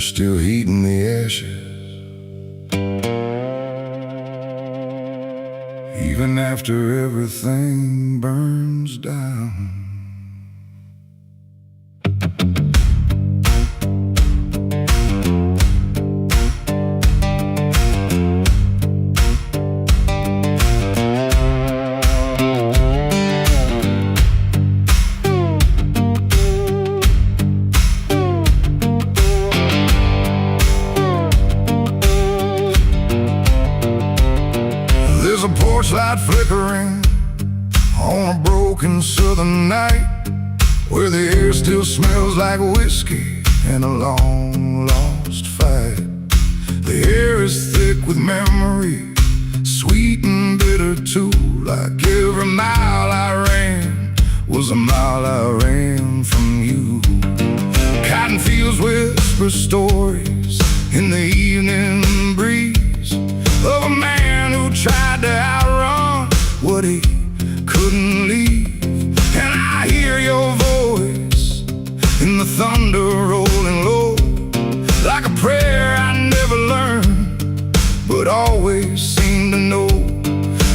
still heating the ashes, even after everything burns down. There's a porch light flickering on a broken southern night, where the air still smells like whiskey and a long lost fight. The air is thick with memory, sweet and bitter too. Like every mile I ran was a mile I ran from you. Cotton fields whisper stories in the evening breeze of a man who tried to outrun what he couldn't leave. And I hear your voice in the thunder rolling low, like a prayer I never learned, but always seem to know.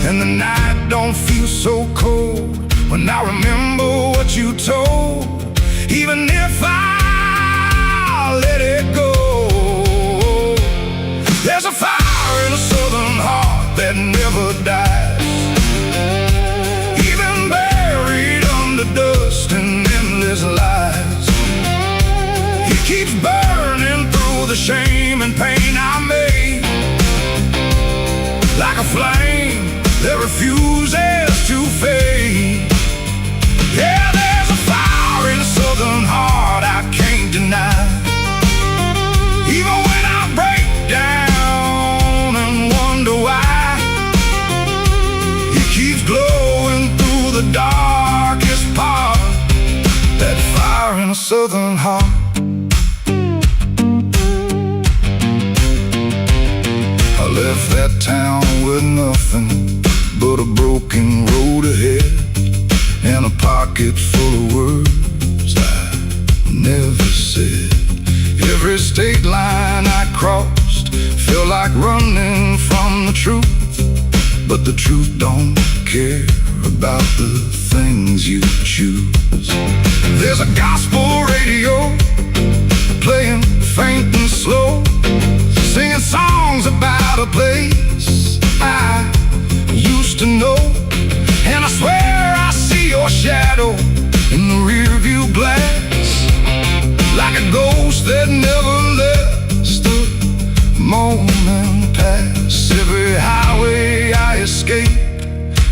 And the night don't feel so cold when I remember what you told, even if I let it go. There's a fire in a southern heart that never dies, even buried under dust and endless lies. It keeps burning through the shame and pain I made, like a flame that refuses to fade. Yeah, there's a fire in a southern heart I can't deny, even when I break down and wonder why. It keeps glowing through the darkest part, that fire in a southern heart. I left that town with nothing but a broken road ahead, and a pocket full of words I never said. Every state line I crossed felt like running from the truth, but the truth don't care about the things you choose. There's a gospel radio playing faint and slow, singing songs about a place I used to know. And I swear I see your shadow in the rearview glass, like a ghost that never lets the moment pass. Every highway I escape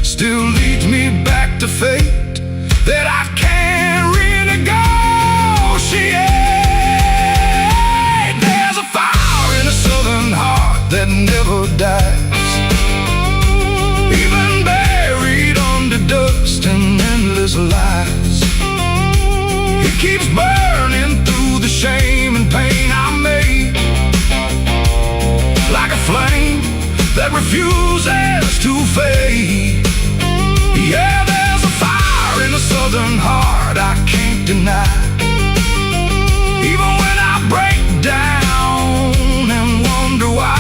still leads me back to fate that I can't renegotiate. There's a fire in a southern heart that never dies, even buried under dust and endless lies. It keeps burning through the shame and pain I made, like a flame that refuses to fade. Yeah, there's a fire in a southern heart I can't deny, even when I break down and wonder why.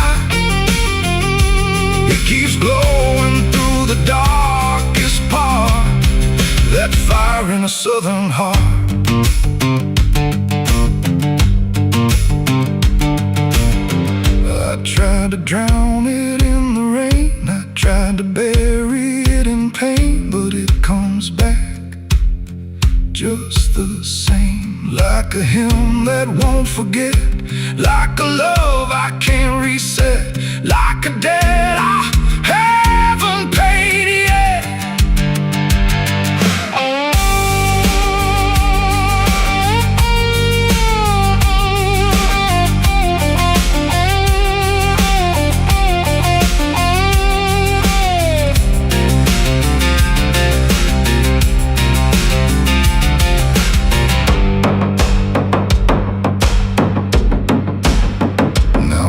It keeps glowing through the darkest part, that fire in a southern heart. I tried to drown it in the rain, I tried to bury it in pain, but it comes back just the same, like a hymn that won't forget, like a love I can't reset, like a debt I haven't paid yet.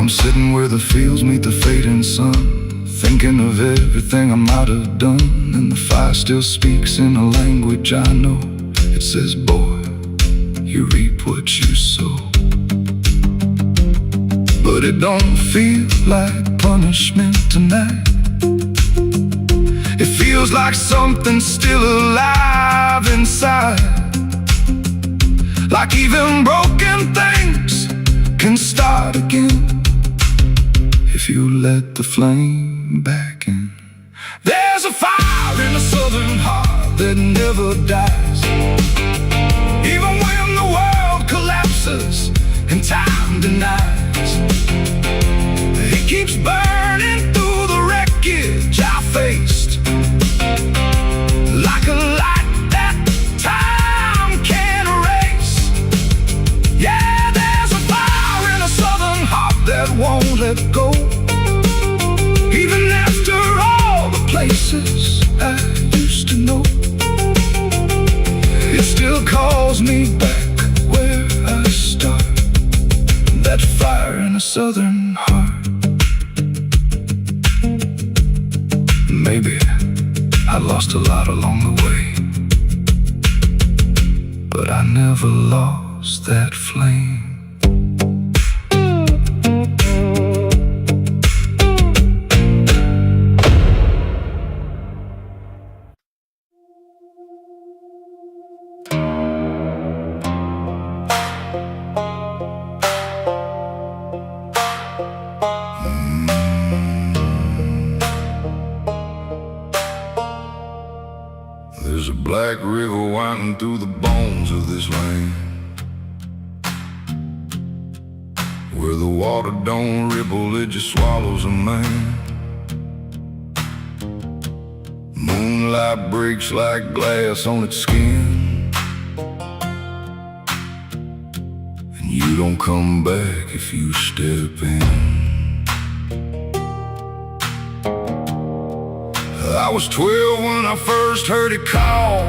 Sitting where the fields meet the fading sun, thinking of everything I might have done, and the fire still speaks in a language I know. It says, boy, you reap what you sow. but it don't feel like punishment tonight. It feels like something's still alive inside, like even broken things can start again if you let the flame back in. There's a fire in the southern heart that never dies, even when the world collapses and time denies. It keeps burning through the wreckage I faced, like a light that time can't erase. Yeah, there's a fire in a southern heart that won't let go, even after all the places I used to know. It still calls me back where I start, that fire in a southern heart. Maybe I lost a lot along the way, but I never lost that flame. There's a black river winding through the bones of this land, where the water don't ripple, it just swallows a man. Moonlight breaks like glass on its skin, and you don't come back if you step in. I was 12 when I first heard it call,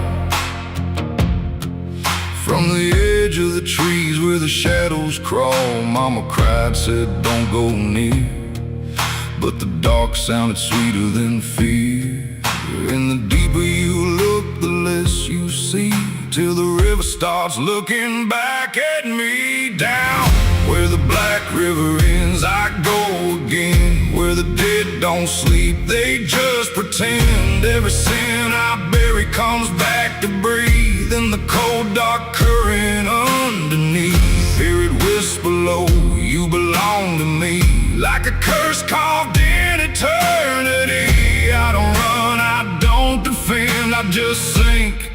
from the edge of the trees where the shadows crawl. Mama cried, said don't go near, but the dark sounded sweeter than fear. And the deeper you look, the less you see, till the river starts looking back at me. Down where the black river ends, I go again, where the dead don't sleep, they just pretend. Every sin I bury comes back to breathe in the cold dark current underneath. Hear it whisper low, you belong to me, like a curse carved in eternity. I don't run, I don't defend, I just sink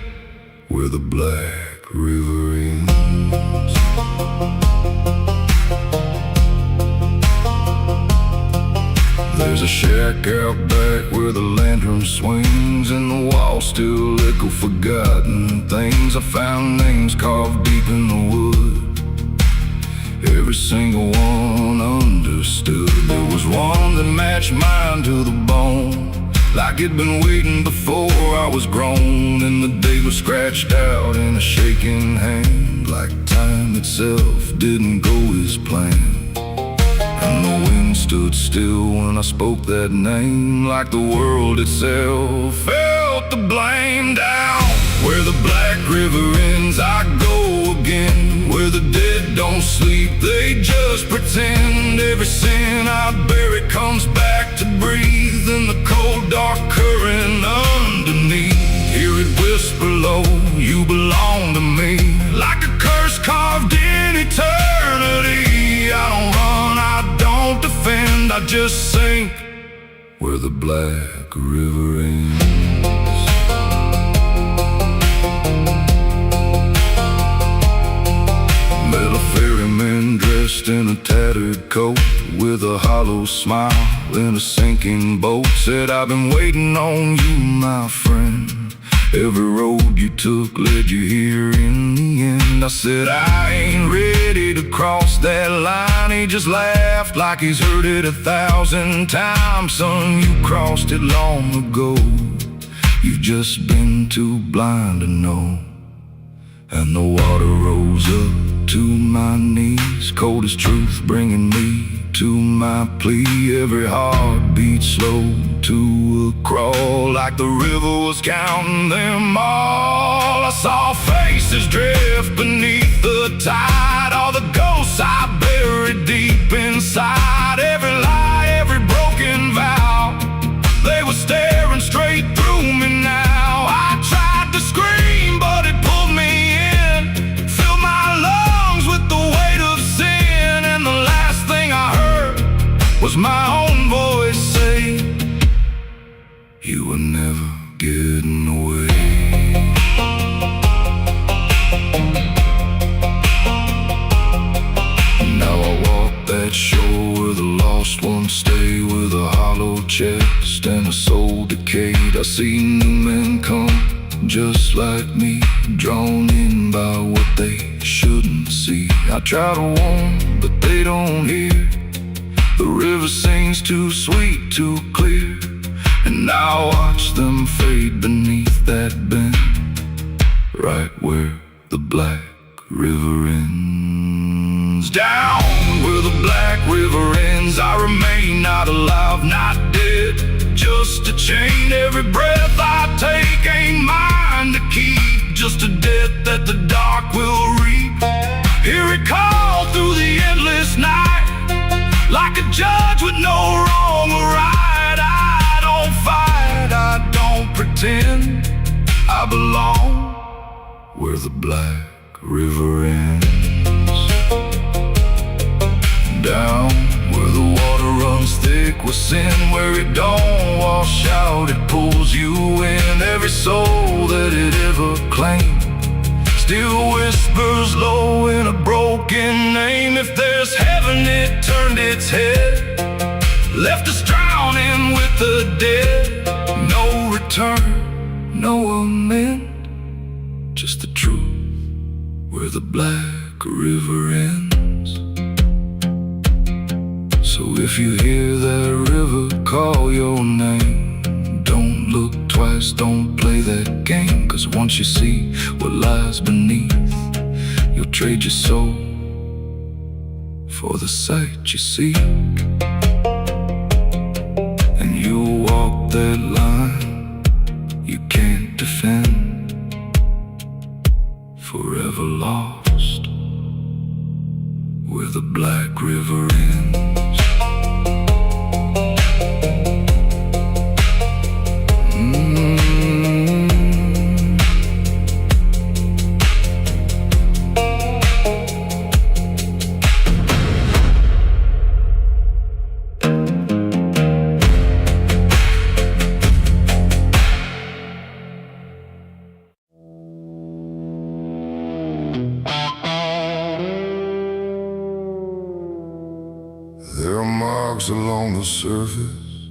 where the black river ends. There's a shack out back where the lantern swings, and the walls still echo forgotten things. I found names carved deep in the wood, every single one understood. There was one that matched mine to the bone, like it'd been waiting before I was grown. And the day was scratched out in a shaking hand, like time itself didn't go as planned. And the wind stood still when I spoke that name, like the world itself felt the blame. Down where the black river ends, I go again, where the dead don't sleep, they just pretend. Every sin I bury comes back to breathe in the cold dark current underneath. Hear it whisper low, you belong to me, like a curse carved in eternity. I don't run, I don't defend, I just sink where the black river ends. Met a ferryman dressed in a tattered coat, with a hollow smile in a sinking boat. Said, I've been waiting on you, my friend. Every road you took led you here in the end. I said, I ain't ready to cross that line. He just laughed like he's heard it 1,000 times. Son, you crossed it long ago, you've just been too blind to know. And the water rose up to my knees, cold as truth, bringing me to my plea. Every heartbeat slow to a crawl, like the river was counting them all. I saw faces drift beneath the tide, all the ghosts I buried deep deep inside. Every lie, every broken vow, they were staring straight through me now. I tried to scream, but it pulled me in, filled my lungs with the weight of sin. And the last thing I heard was my own voice say, you were never getting away. Now I walk that shore where the lost ones stay, with a hollow chest and a soul decayed. I see new men come just like me, drawn in by what they shouldn't see. I try to warn, but they don't hear. The river sings too sweet, too clear, and I watch them fade beneath that bend, right where the black river ends. Down where the black river ends, I remain not alive, not dead, just a chain. Every breath I take ain't mine to keep, just a death that the dark will reap. Hear it call through the endless night, like a judge with no wrong or right. I don't fight, I don't pretend, I belong where the black river ends. Down where the water runs thick with sin, where it don't wash out, it pulls you in. Every soul that it ever claimed still whispers low in a broken name. If there's heaven, it turned its head, left us drowning with the dead. No return, no amend, just the truth where the black river ends. So if you hear that river call your name, don't look twice, don't play that game. Cause once you see what lies beneath, you'll trade your soul for the sight you seek. And you'll walk that line you can't defend, forever lost where the black river ends. There are marks along the surface,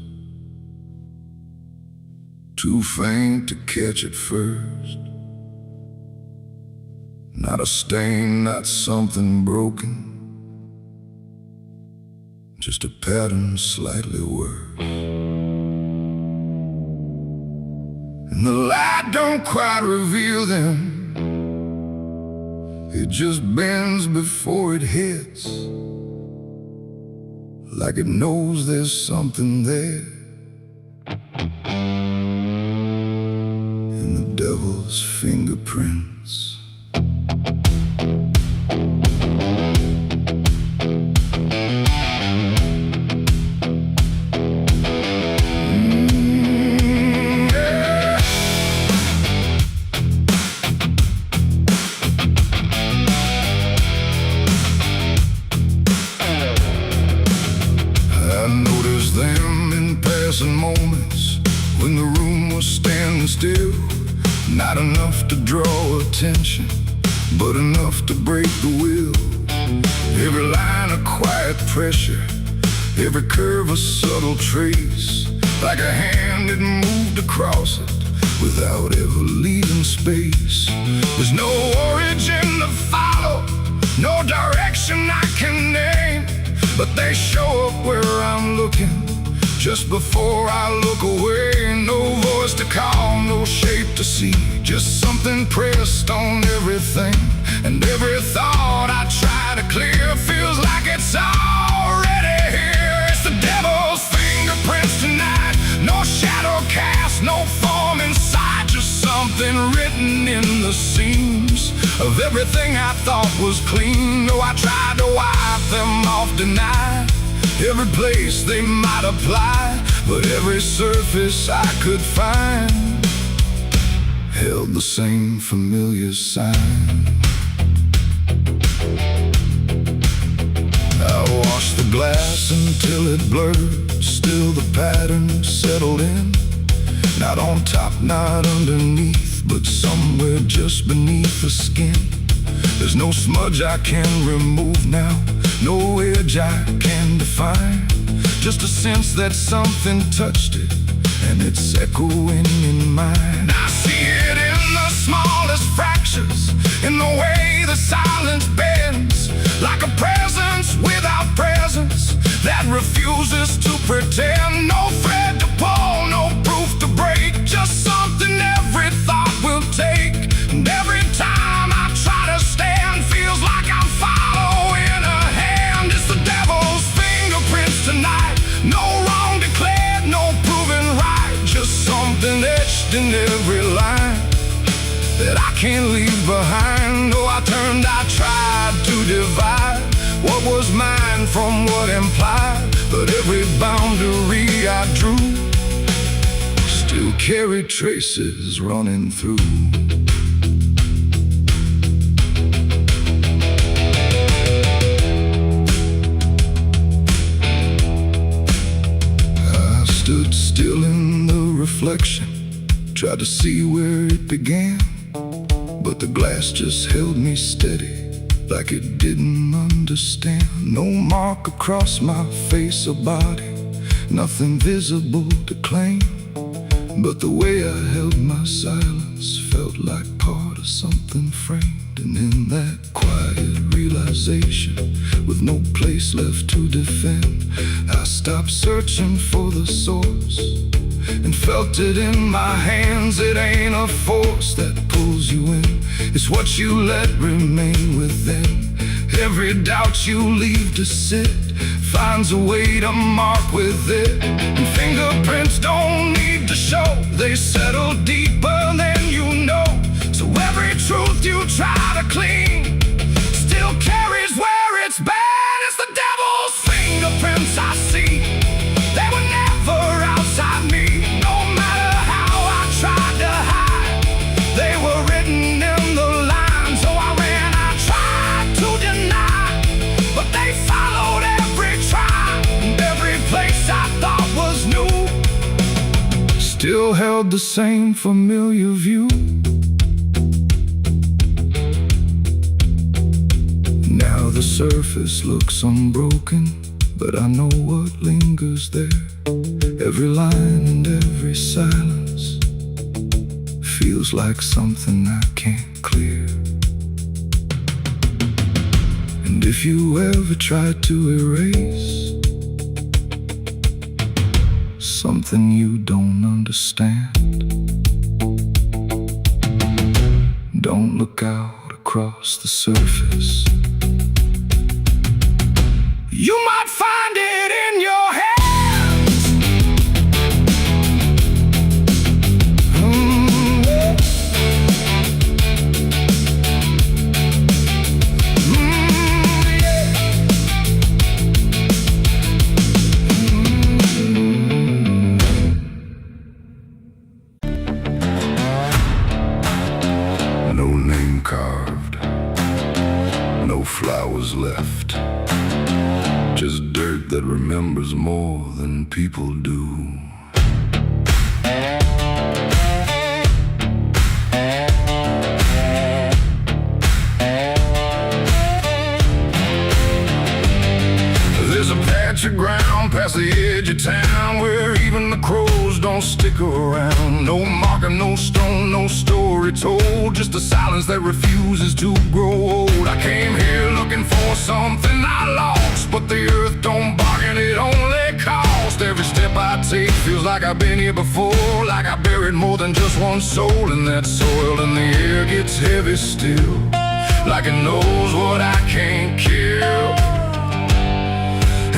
too faint to catch at first. Not a stain, not something broken, just a pattern slightly worse. And the light don't quite reveal them, it just bends before it hits, like it knows there's something there in the devil's fingerprints. Moments when the room was standing still, not enough to draw attention, but enough to break the will. Every line a quiet pressure, every curve a subtle trace, like a hand that moved across it without ever leaving space. There's no origin to follow, no direction I can name, but they show up where I'm looking just before I look away. No voice to call, no shape to see, just something pressed on everything. And every thought I try to clear feels like it's already here. It's the devil's fingerprints tonight, no shadow cast, no form inside, just something been written in the seams of everything I thought was clean. Though I tried to wipe them off, deny every place they might apply, but every surface I could find held the same familiar sign. I washed the glass until it blurred, still the pattern settled in. Not on top, not underneath, but somewhere just beneath the skin. There's no smudge I can remove now, no edge I can define. Just a sense that something touched it, and it's echoing in mine. I see it in the smallest fractures, in the way the silence bends, like a presence without presence that refuses to pretend. No thread to pull, no proof to break, just something every thought will take. And every time I try to stand, feels like I'm following a hand. It's the devil's fingerprints tonight, no wrong declared, no proven right, just something etched in every line that I can't leave behind. Oh, I tried to divide what was mine from what implied, but every boundary I drew still carried traces running through. I stood still in the reflection, tried to see where it began, but the glass just held me steady, like it didn't understand. No mark across my face or body, nothing visible to claim, but the way I held my silence felt like part of something framed. And in that quiet realization, with no place left to defend, I stopped searching for the source and felt it in my hands. It ain't a force that pulls you in, it's what you let remain within. Every doubt you leave to sit finds a way to mark with it. And fingerprints don't need to show, they settle deeper than you know. So every truth you try to clean still carries where it's been. It's the devil's fingerprints I see, they were never outside me. No matter how I tried to hide, they were written in the lines. So I ran, I tried to deny, but they followed every try. And every place I thought was new still held the same familiar view. Now the surface looks unbroken, but I know what lingers there. Every line and every silence feels like something I can't clear. And if you ever try to erase something you don't understand, don't look out across the surface. You might find it in your hands. No name carved, no flowers left, just dirt that remembers more than people do. There's a patch of ground past the edge of town where even the crows don't stick around. No marker, no stone, no story told, just a silence that refuses to grow old. I came here looking for something I lost, but the earth don't bargain, it only cost. Every step I take feels like I've been here before, like I buried more than just one soul in that soil. And the air gets heavy still, like it knows what I can't kill,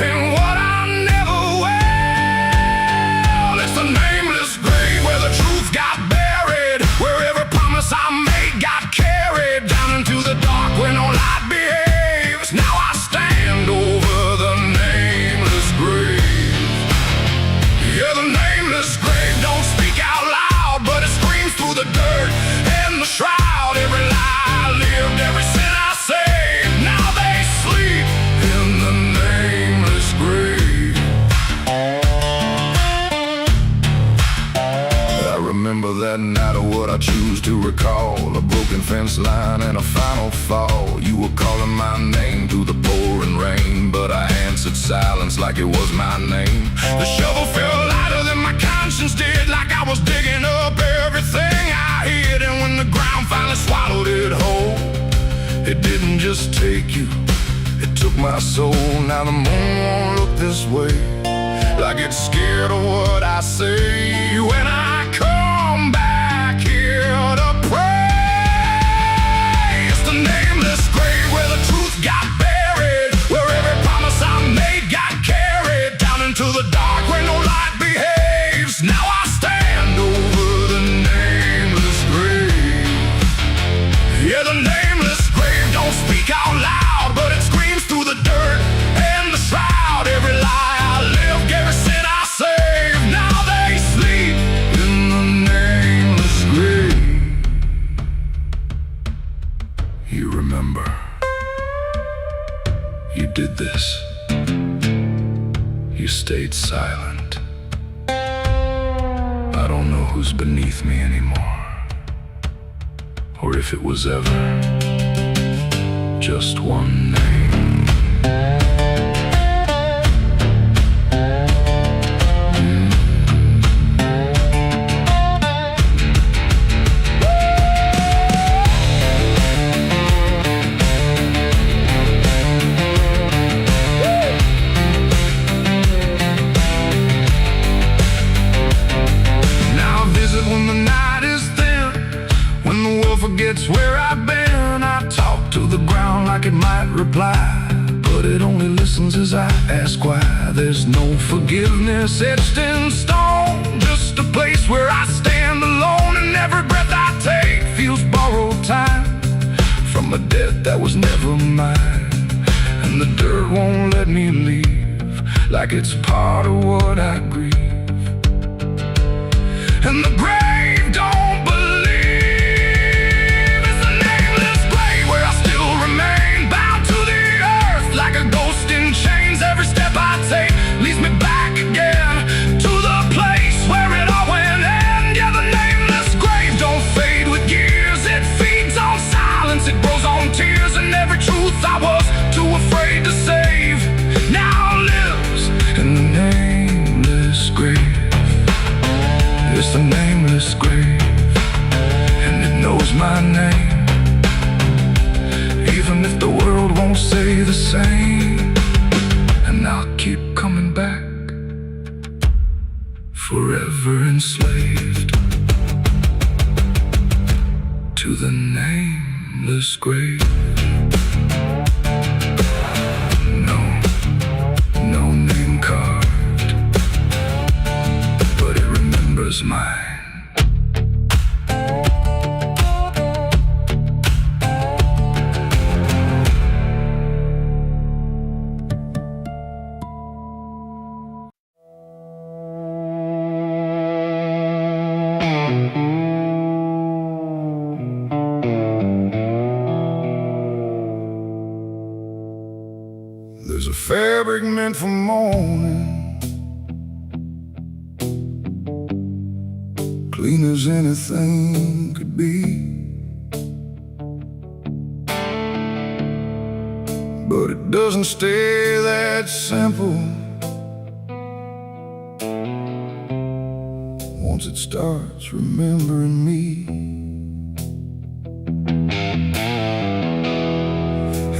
and what I never will. It's the nameless grave where the truth got buried, where every promise promise I made got carried down into the dark where no light behaves. Now I stand over the nameless grave. Yeah, the nameless grave don't speak out loud, but it screams through the dirt and the shroud. Every lie I lived, every sin I saved, now they sleep in the nameless grave. I remember that night of what I choose to recall, a broken fence line and a final fall. You were calling my name through the pouring rain, but I answered silence like it was my name. The shovel felt lighter than my conscience did, like I was digging up everything I hid. And when the ground finally swallowed it whole, it didn't just take you, it took my soul. Now the moon won't look this way, like it's scared of what I say when I come back here to pray. It's the nameless grave where the truth got buried, where every promise I made got carried down into the dark where no light behaves. Now I stand over the nameless grave. Yeah, the nameless grave don't speak out loud, but it screams through the dirt and the shroud. Every lie I lived, every sin I saved, now they sleep in the nameless grave. You remember, you did this. You stayed silent. I don't know who's beneath me anymore, or if it was ever just one name. Forgets where I've been. I talk to the ground like it might reply, but it only listens as I ask why. There's no forgiveness etched in stone, just a place where I stand alone, and every breath I take feels borrowed time from a debt that was never mine. And the dirt won't let me leave, like it's part of what I grieve. And the grave don't believe. Leads me back again to the place where it all went end. Yeah, the nameless grave don't fade with years. It feeds on silence, it grows on tears, and every truth I was too afraid to save now lives in the nameless grave. It's the nameless grave, and it knows my name, even if the world won't say the same. And I'll keep coming back, forever enslaved to the nameless grave. No name carved, but it remembers mine. There's a fabric meant for mourning, clean as anything could be, but it doesn't stay that simple. Once it starts remembering me,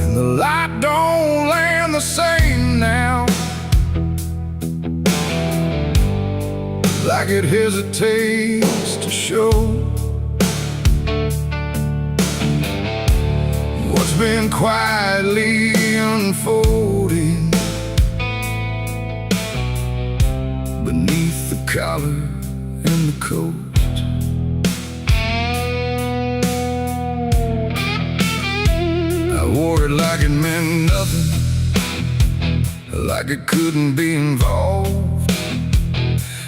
and the light don't land the same now, like it hesitates to show what's been quietly unfolding beneath the collar and the coat. it like it meant nothing, like it couldn't be involved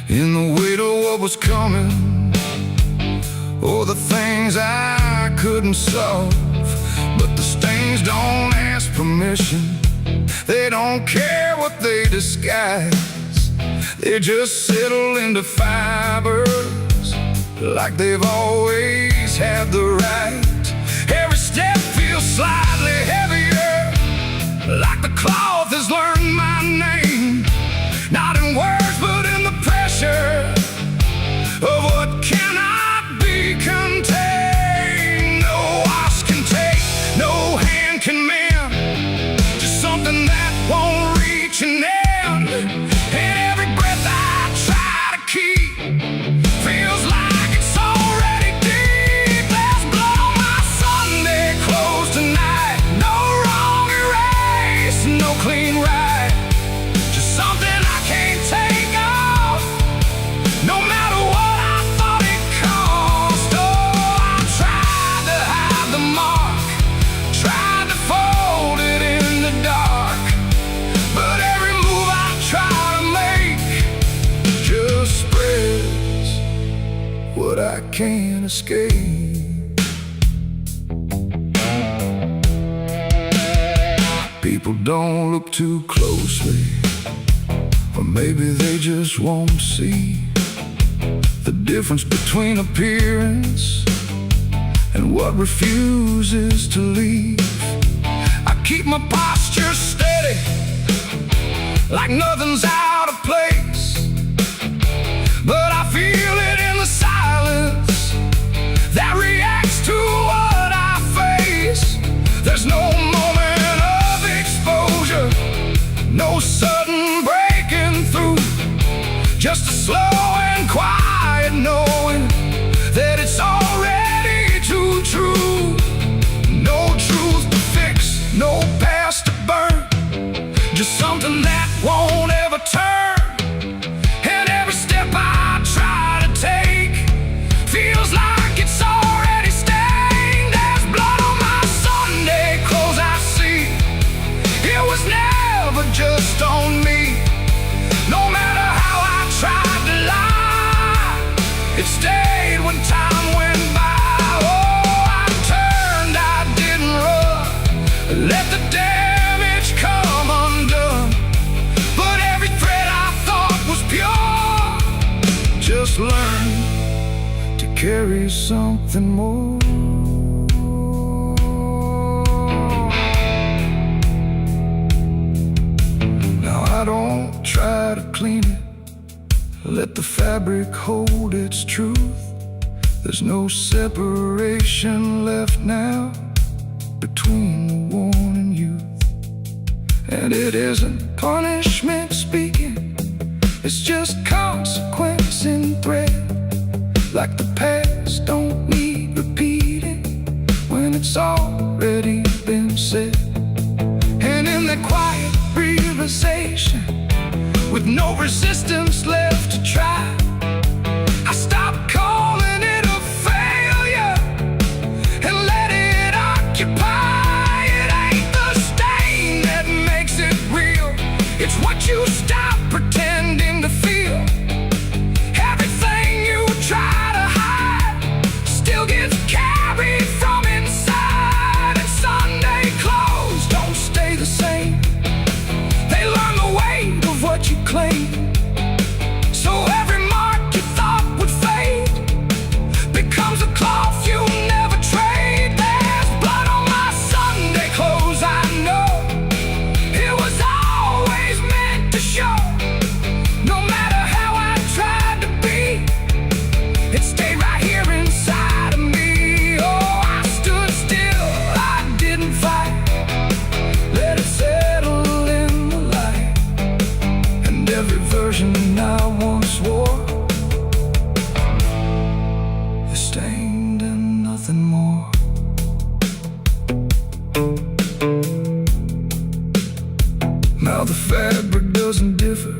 in the weight of what was coming, or the things I couldn't solve. But the stains don't ask permission, they don't care what they disguise. They just settle into fibers like they've always had the right. Every step feels slightly heavier, like the cloth has learned my name. Not in words, but in the pressure of what cannot be contained. No wash can take, no hand can mend, just something that won't reach an end. And every breath I try to keep feels like it's already deep. There's blood on my Sunday clothes tonight, no wrong erase, no clean right, just something I can't take off, no matter what I thought it cost. Oh, I tried to hide the mark, tried to fold it in the dark, but every move I try to make just spreads what I can't escape. People don't look too closely, or maybe they just won't see the difference between appearance and what refuses to leave. I keep my posture steady, like nothing's out of place, but I feel it in the silence that reacts to what I face. There's no moment of exposure, no sudden breaking through, just a slow and quiet knowing that it's already too true. No truth to fix, no past to burn, just something that won't ever turn. And every step I try to take feels like it's already stained. There's blood on my Sunday clothes I see, it was never just on me. No matter how I tried to lie, it stayed when time went by. Oh, I turned, I didn't run, let the damage come undone. But every thread I thought was pure just learned to carry something more. Now I don't try to clean it, let the fabric hold its truth. There's no separation left now between the worn and youth. And it isn't punishment speaking, it's just consequence in thread. Like the past don't need repeating when it's already been said. And in that quiet realization, with no resistance left to try, I stopped calling it a failure and let it occupy. It ain't the stain that makes it real, it's what you stop pretending to feel. Everything you try to hide still gets carried from inside. And Sunday clothes don't stay the same, they learn the weight of what you claim. So every mark you thought would fade becomes a cloth you never trade. There's blood on my Sunday clothes, I know it was always meant to show. No matter how I tried to be, it stayed right here inside of me. Oh, I stood still, I didn't fight, let it settle in the light. And every version I once wore is stained and nothing more. Now the fabric doesn't differ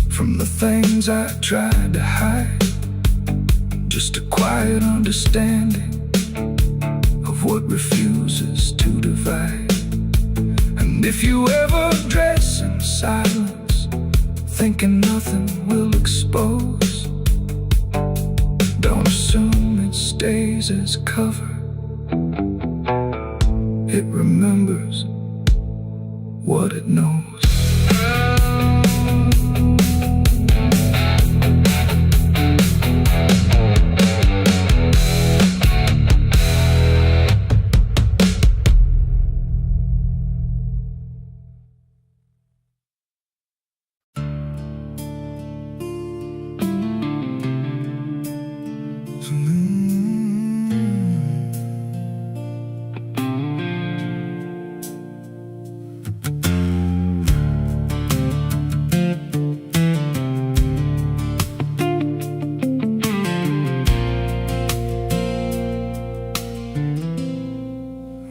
from the things I tried to hide, just a quiet understanding of of what refuses to divide. And if you ever dress in silence, thinking nothing will expose, don't assume it stays as cover. It remembers what it knows.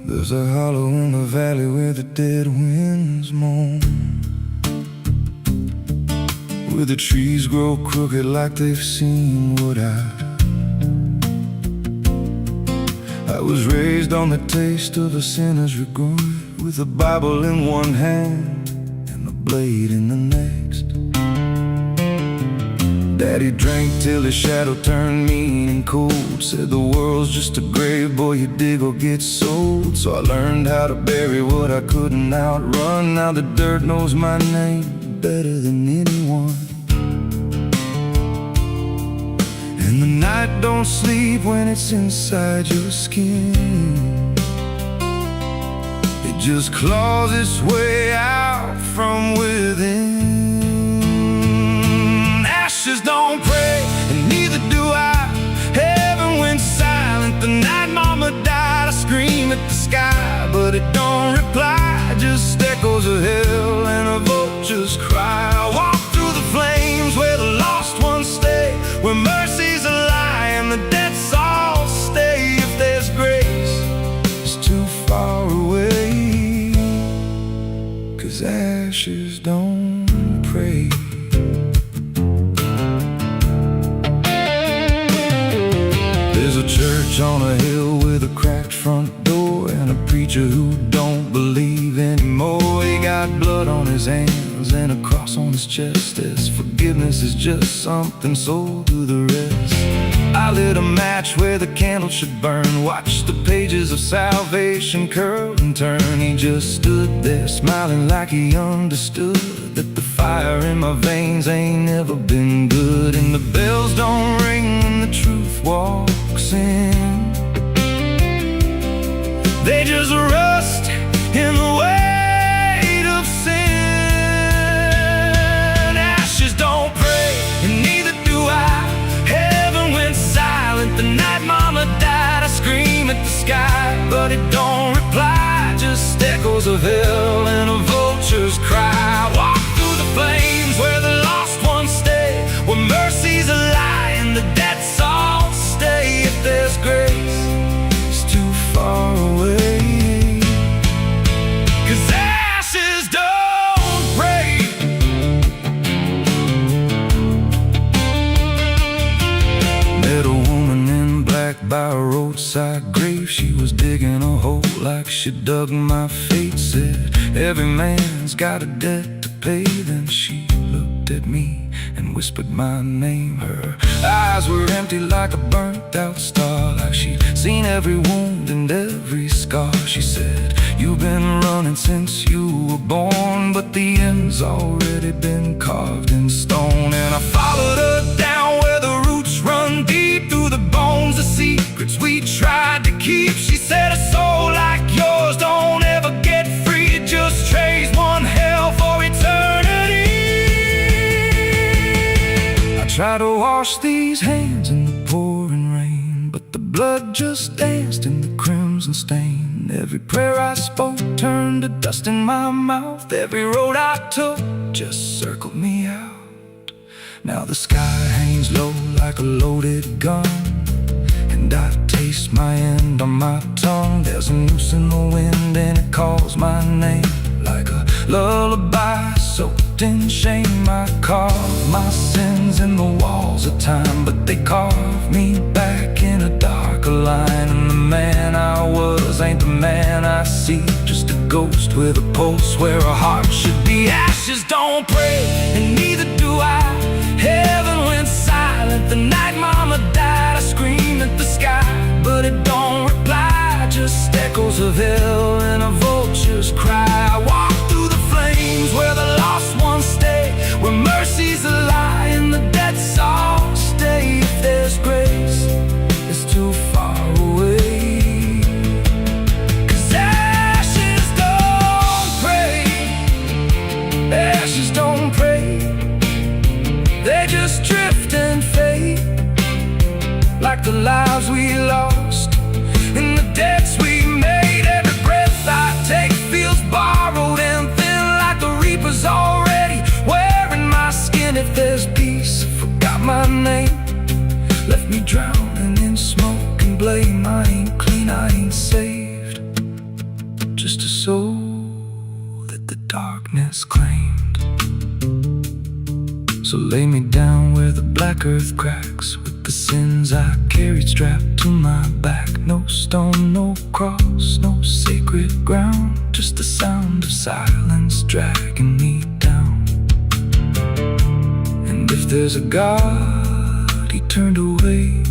There's a hollow in the valley where the dead winds moan, where the trees grow crooked like they've seen what I was raised on the taste of a sinner's regret, with a Bible in one hand and a blade in the next. Daddy drank till his shadow turned mean and cold, said the world's just a grave, boy, you dig or get sold. So I learned how to bury what I couldn't outrun. Now the dirt knows my name better than anyone. And the night don't sleep when it's inside your skin. It just claws its way out from within. Ashes don't pray, and neither do I. Heaven went silent the night mama died. I scream at the sky, but it don't reply. Just echoes of hell and a vulture's cry. I walk through the flames where the lost ones stay, where mercy's a lie and the dead souls stay. If there's grace, it's too far away, 'cause ashes don't pray. Church on a hill with a cracked front door, and a preacher who don't believe anymore. He got blood on his hands and a cross on his chest, as forgiveness is just something sold to the rest. I lit a match where the candle should burn, watched the pages of salvation curl and turn. He just stood there smiling like he understood that the fire in my veins ain't never been good. And the bells don't ring when the truth walks in, they just rust in the weight of sin. Ashes don't pray, and neither do I. Heaven went silent the night mama died. I scream at the sky, but it don't reply. Just echoes of hell and a vulture's cry. Walk through the flames where the lost ones stay, where mercy's a lie and the dead souls stay. If there's grace, it's too far away, 'cause ashes don't pray. Met a woman in black by a roadside grave. She was digging a hole like she dug my fate. Said every man's got a debt to pay. Then she looked at me and whispered my name. Her eyes were empty like a burnt out star, like she'd seen every wound and every scar. She said, you've been running since you were born, but the end's already been carved in stone. And I followed her down where the roots run deep through the bones, the secrets we tried to keep. She said, a soul like yours don't ever get free. It just trades one hell for eternity. Try to wash these hands in the pouring rain, but the blood just danced in the crimson stain. Every prayer I spoke turned to dust in my mouth. Every road I took just circled me out. Now the sky hangs low like a loaded gun, and I taste my end on my tongue. There's a noose in the wind and it calls my name like a lullaby soaked in shame. I carve my sins in the walls of time, but they carve me back in a darker line. And the man I was smiles ain't the man I see, just a ghost with a pulse where a heart should be. Ashes don't pray, and neither do I. Heaven went silent the night mama died. I screamed at the sky, but it don't reply, just echoes of hell and a vulture's cry. I walk through the flames where the lost ones stay, where mercy's a lie and the dead all stay. If there's grace, it's too far away. 'Cause ashes don't pray, ashes don't pray, they just drift and fade, like the lives we lost and the debts we made. Every breath I take feels borrowed and thin, like the reaper's already wearing my skin. If there's peace, forgot my name, left me drowning in smoke and blame. I ain't clean, I ain't saved, just a soul that the darkness claimed. So lay me down where the black earth cracks, with the sins I carried strapped to my back. No stone, no cross, no sacred ground, just the sound of silence dragging me down. And if there's a God, he turned away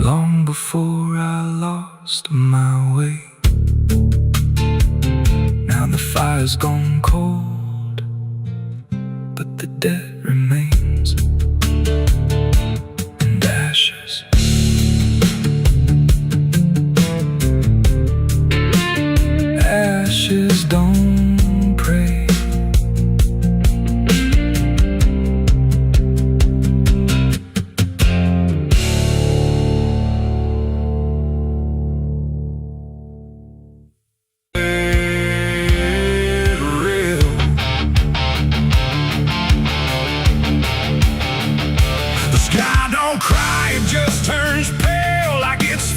long before I lost my way. Now the fire's gone cold, but the debt remains, and ashes. Ashes don't pray.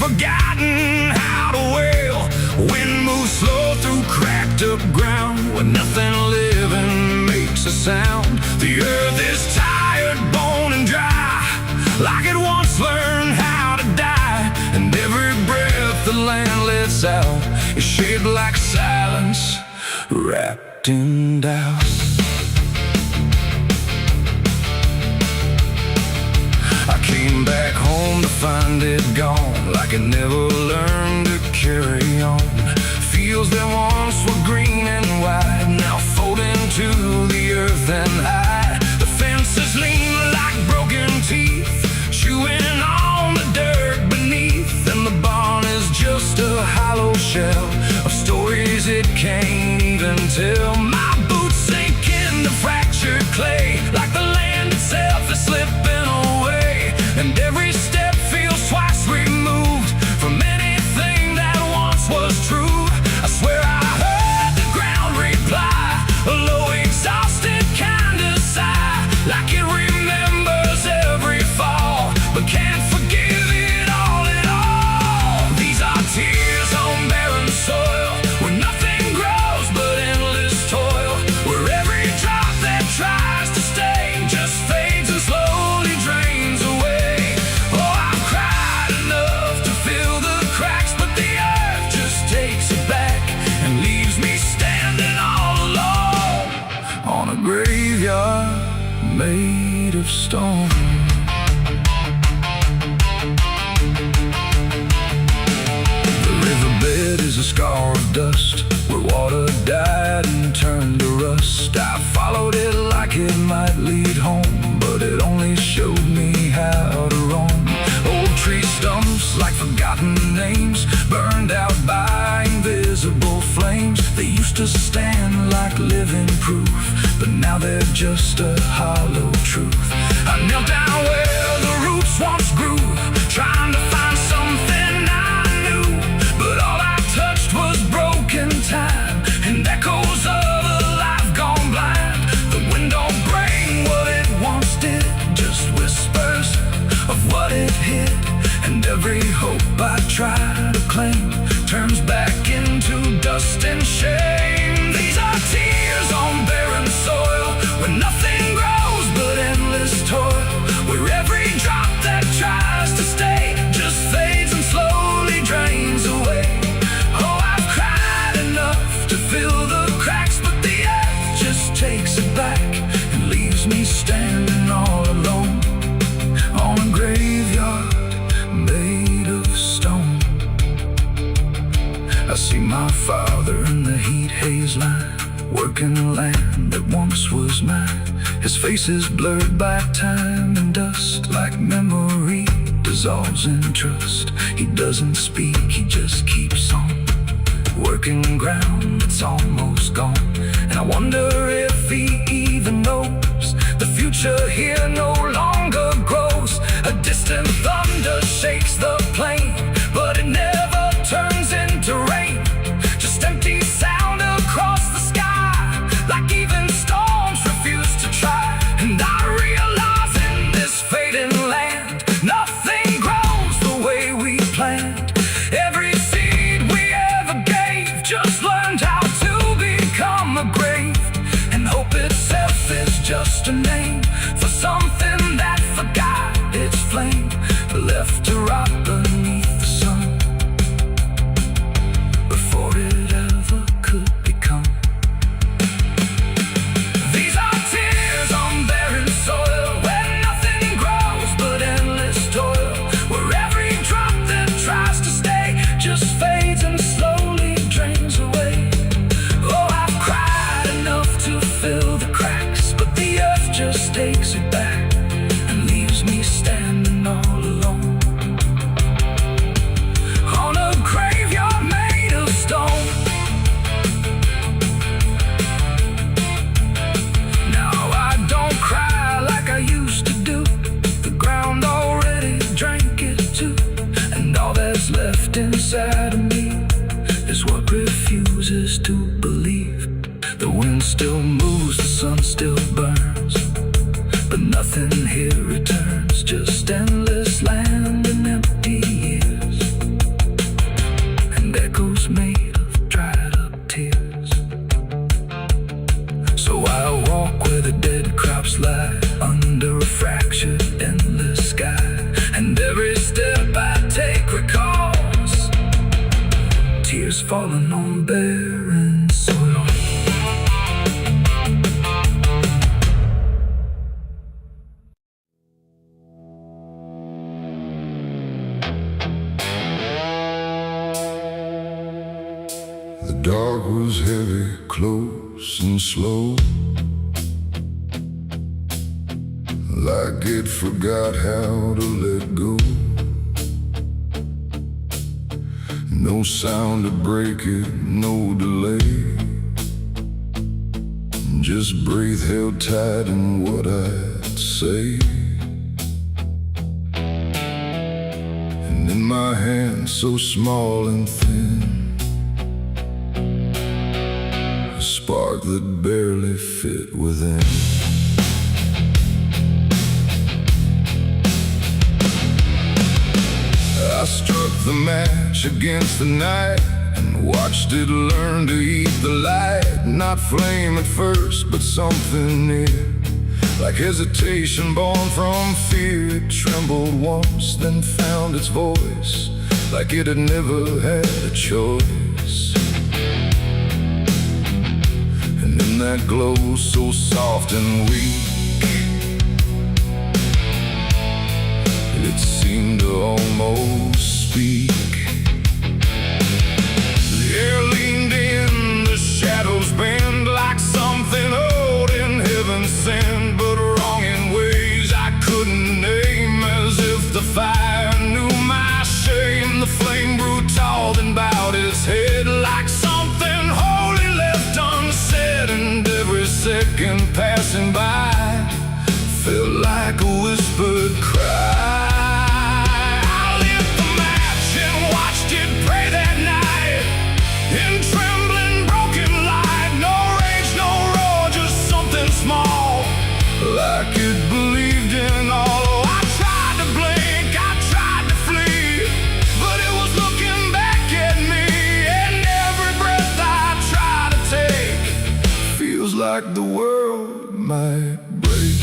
Forgotten how to wail. Wind moves slow through cracked up ground, where nothing living makes a sound. The earth is tired, bone and dry, like it once learned how to die. And every breath the land lets out is shaped like silence, wrapped in doubt. I came back home to find it gone, like it never learned to carry on. Fields that once were green and wide, now fold into the earth and hide. The fences lean like broken teeth, chewing on the dirt beneath. And the barn is just a hollow shell of stories it can't even tell. My boots sink into fractured clay, like the land itself is slipping away. And every step feels twice removed from anything that once was true. I swear I heard the ground reply, a low exhausted kind of sigh, like it remembers every fall, but can't forgive it all at all. These are tears on barren soil, where nothing grows but endless toil, where every drop that tries to stay just fades and slowly drains away. Oh, I've cried enough to fill the cracks, but the earth just takes it back and leaves me standing all alone on a graveyard made of stone. The riverbed is a scar of dust, where water died and turned to rust. I followed it like it might lead home, but it only showed me how to roam. Old tree stumps like forgotten names, burned out by invisible flames. They used to stand like living proof, but now they're just a hollow truth. I knelt down where the roots once grew, trying to find something I knew, but all I touched was broken time and echoes of a life gone blind. The wind don't bring what it once did, just whispers of what it hid. And every hope I try to claim turns back into dust and shame. These are tears on barren soil, where nothing grows but endless toil, where every drop that tries to stay just fades and slowly drains away. see my father in the heat haze line, working the land that once was mine. His face is blurred by time and dust, like memory dissolves in trust. He doesn't speak, he just keeps on working ground that's almost gone. And I wonder if he even knows the future here no longer grows. A distant thunder shakes the plain, but it never turns into rain. Just empty sound across the sky, like even storms refuse to try. And I realize in this fading land, nothing grows the way we planned. Every seed we ever gave just learned how to become a grave. And hope itself is just a name for something that forgot its flame, left to rot beneath the sun before it ever could become. These are tears on barren soil, where nothing grows but endless toil, where every drop that tries to stay just fades and slowly drains away. Oh, I've cried enough to fill the cracks, but the earth just takes it back and leaves me standing all alone on a graveyard made of stone. Now I don't cry like I used to do. The ground already drank it too, and all that's left inside of me is what refuses to believe. The wind still moves, the sun still burns, but nothing here returns, just endless land and empty years, and echoes made of dried up tears. So I walk where the dead crops lie, under a fractured endless sky, and every step I take recalls tears falling on barren soil. The dark was heavy, close and slow, like it forgot how to let go. No sound to break it, no delay, just breath held tight in what I'd say. And in my hand so small and thin, a spark that barely fit within. I struck the match against the night and watched it learn to eat the light. Not flame at first, but something near, like hesitation born from fear. It trembled once, then found its voice, like it had never had a choice. And in that glow so soft and weak, it seemed to almost speak. The air leaned in, the shadows bend, like something old in heaven sent, but wrong in ways I couldn't name. As if the fire knew my shame, the flame grew tall, then bowed its head, like something holy left unsaid. And every second passing by felt like a whispered cry. Like it believed in all. Oh, I tried to blink, I tried to flee, but it was looking back at me. And every breath I try to take feels like the world might break.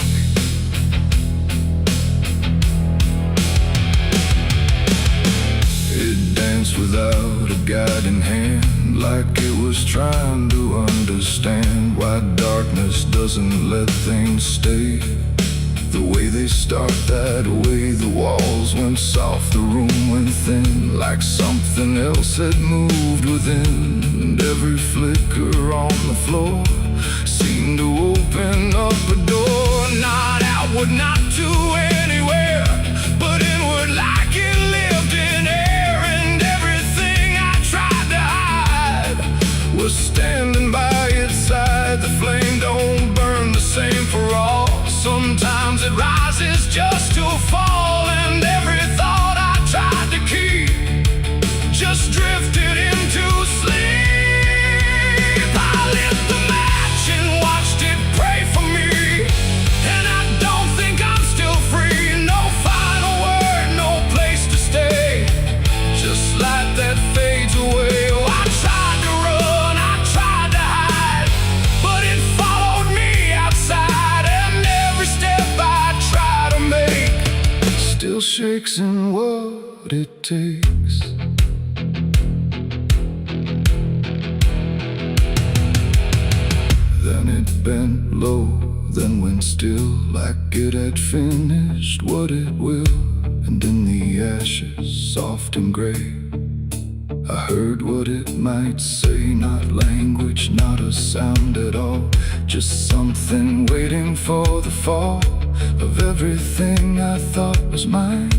It danced without a guiding hand, like it was trying to understand why darkness doesn't let things stay the way they start. That way the walls went soft, the room went thin, like something Something else had moved within, and every flicker on the floor seemed to open up a door. Not outward, not to anywhere, but inward like it lived in air. And everything I tried to hide was standing by its side. The flame don't burn the same for all. Sometimes it rises just to fall, and every thought I tried to keep just drifted into sleep. I lit the match and watched it pray for me, and I don't think I'm still free. No final word, no place to stay, just light that fades away. Oh, I tried to run, I tried to hide, but it followed me outside, and every step I try to make still shakes in what it takes. Then it bent low, then went still, like it had finished what it will. And in the ashes, soft and gray, I heard what it might say. Not language, not a sound at all, just something waiting for the fall of everything I thought was mine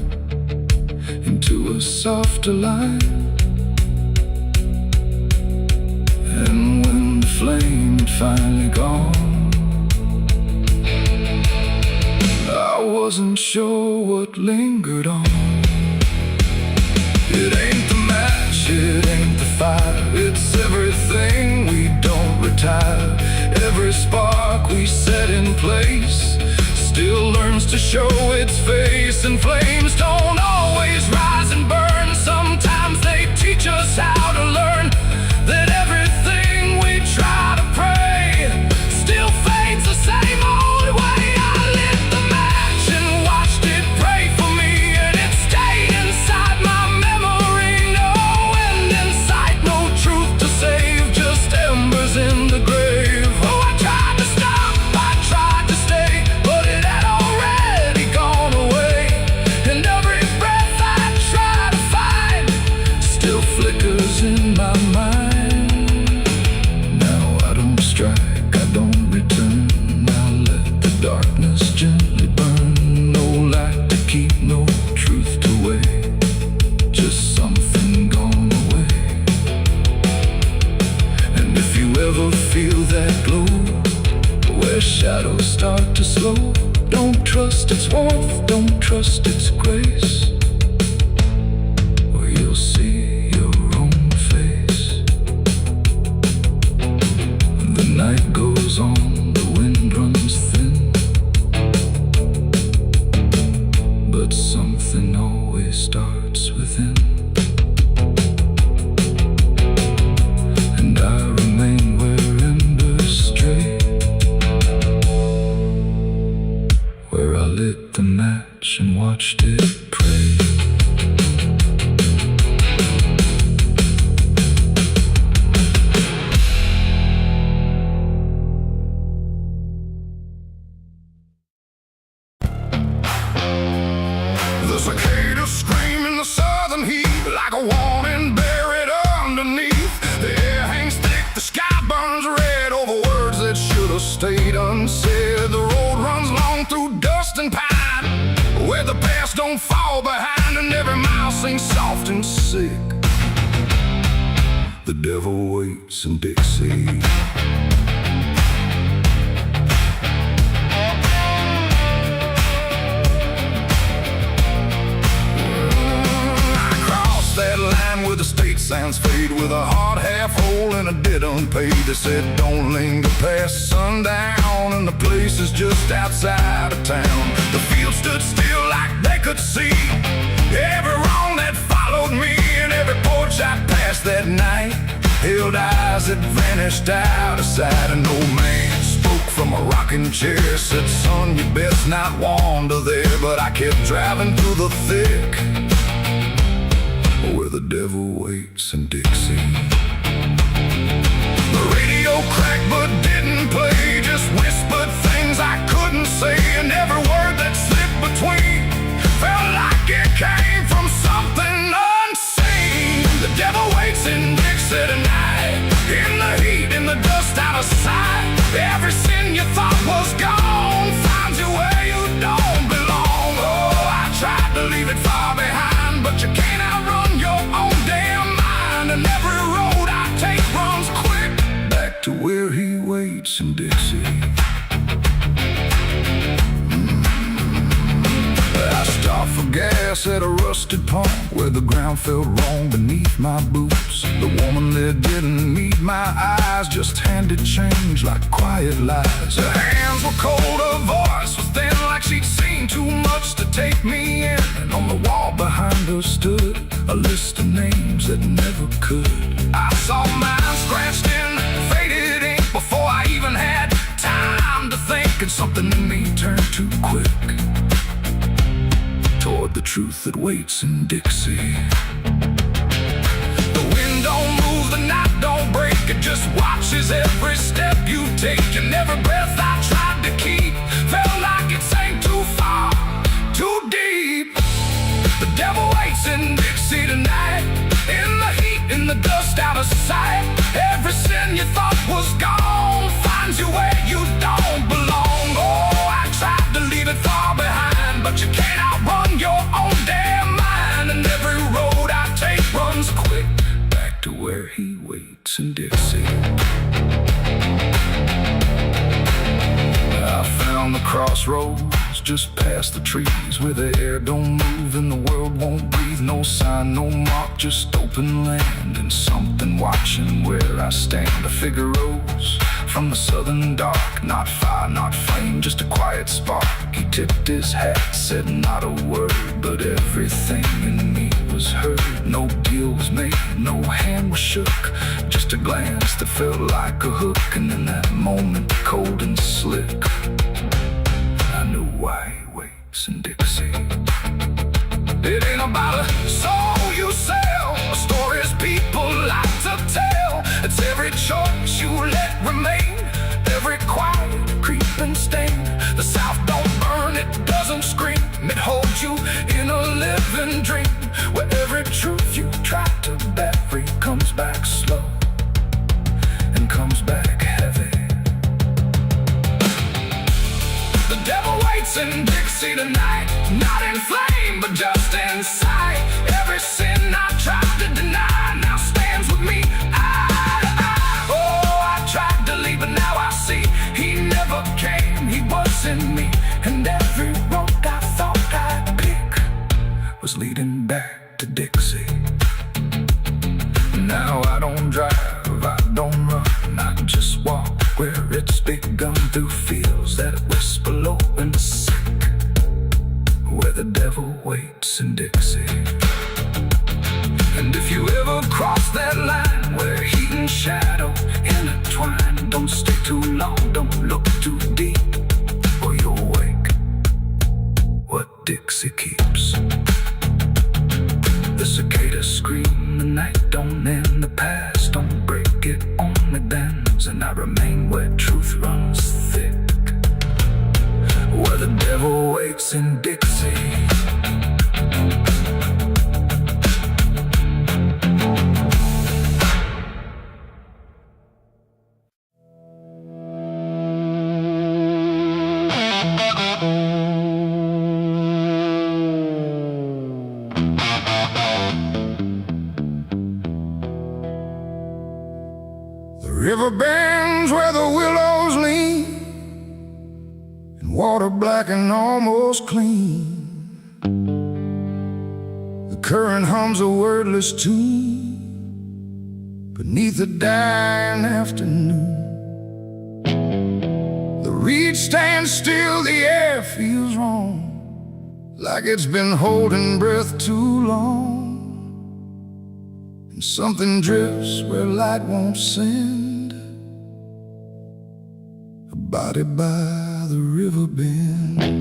into a softer line. And when the flame had finally gone, I wasn't sure what lingered on. It ain't the match, it ain't the fire, it's everything we don't retire. Every spark we set in place still learns to show its face. And flames don't always rise and burn, sometimes they teach us how to learn that everything we try to pray still fades the same old way. I lit the match and watched it pray for me, and it stayed inside my memory. No end in sight, no truth to save, just embers in the grave. Oh, I tried to stop, I tried to stay, but it had already gone away. And every breath I try to find still flickers in my mind. Strike, I don't return. Now let the darkness gently burn. No light to keep, no truth to weigh, just something gone away. And if you ever feel that glow, where shadows start to slow, don't trust its warmth, don't trust its grace, or you'll see your own face. The night goes on, the wind runs thin, but something always starts within. And I remain where embers stray, where I lit the match and watched it pray. The cicadas scream in the southern heat, like a warning buried underneath. The air hangs thick, the sky burns red over words that should have stayed unsaid. The road runs long through dust and pine, where the past don't fall behind, and every mile sings soft and sick. The devil waits in Dixie. That line where the state signs fade, with a hard half hole and a debt unpaid. They said don't linger past sundown, and the place is just outside of town. The field stood still like they could see every wrong that followed me, and every porch I passed that night held eyes that vanished out of sight. An old man spoke from a rocking chair, said son, you best not wander there. But I kept driving through the thick, where the devil waits in Dixie. The radio cracked but didn't play, just whispered things I couldn't say, and every word that slipped between felt like it came from something unseen. The twisted palm where the ground felt wrong beneath my boots. The woman that didn't need my eyes just handed change like quiet lies. Her hands were cold, her voice was thin, like she'd seen too much to take me in. And on the wall behind her stood a list of names that never could. I saw mine scratched in faded ink before I even had time to think, and something in me turned too quick toward the truth that waits in Dixie. The wind don't move, the night don't break, it just watches every step you take. And every breath I tried to keep felt like it sank too far, too deep. The devil waits in Dixie tonight, in the heat, in the dust, out of sight. Every sin you thought was gone finds you where you don't belong. Oh, I tried to leave it far behind, but you can't outrun your own damn mind. And every road I take runs quick back to where he waits in Dixie. I found the crossroads just past the trees, where the air don't move and the world won't breathe. No sign, no mark, just open land, and something watching where I stand. A figure rose from the southern dark, not fire, not flame, just a quiet spark. He tipped his hat, said not a word, but everything in me was heard. No deal was made, no hand was shook, just a glance that felt like a hook. And in that moment, cold and slick, I knew why he waits in Dixie. It ain't about a soul you sell, stories people like to tell. It's every choice you let remain, every quiet creeping stain. The South don't burn, it doesn't scream, it holds you in a living dream, where every truth you try to bury comes back slow and comes back heavy. The devil waits in Dixie tonight, not in flame, but just in sight. Every sin I tried to deny now stands with me eye to eye. Oh, I tried to leave, but now I see he never came, he was in me. And every road I thought I'd pick was leading back to Dixie. Now I don't drive, I don't run, I just walk where it's begun, through fields that whisper low and sick, where the devil waits in Dixie. And if you ever cross that line where heat and shadow intertwine, don't stay too long, don't look too deep, or you'll wake what Dixie keeps. The cicadas scream, the night don't end, the past don't break, it only bends. And I remain where truth runs thick, where the devil waits in Dixie. River bends where the willows lean, and water black and almost clean. The current hums a wordless tune beneath the dying afternoon. The reed stands still, the air feels wrong, like it's been holding breath too long. And something drifts where light won't send, a body by the river bend.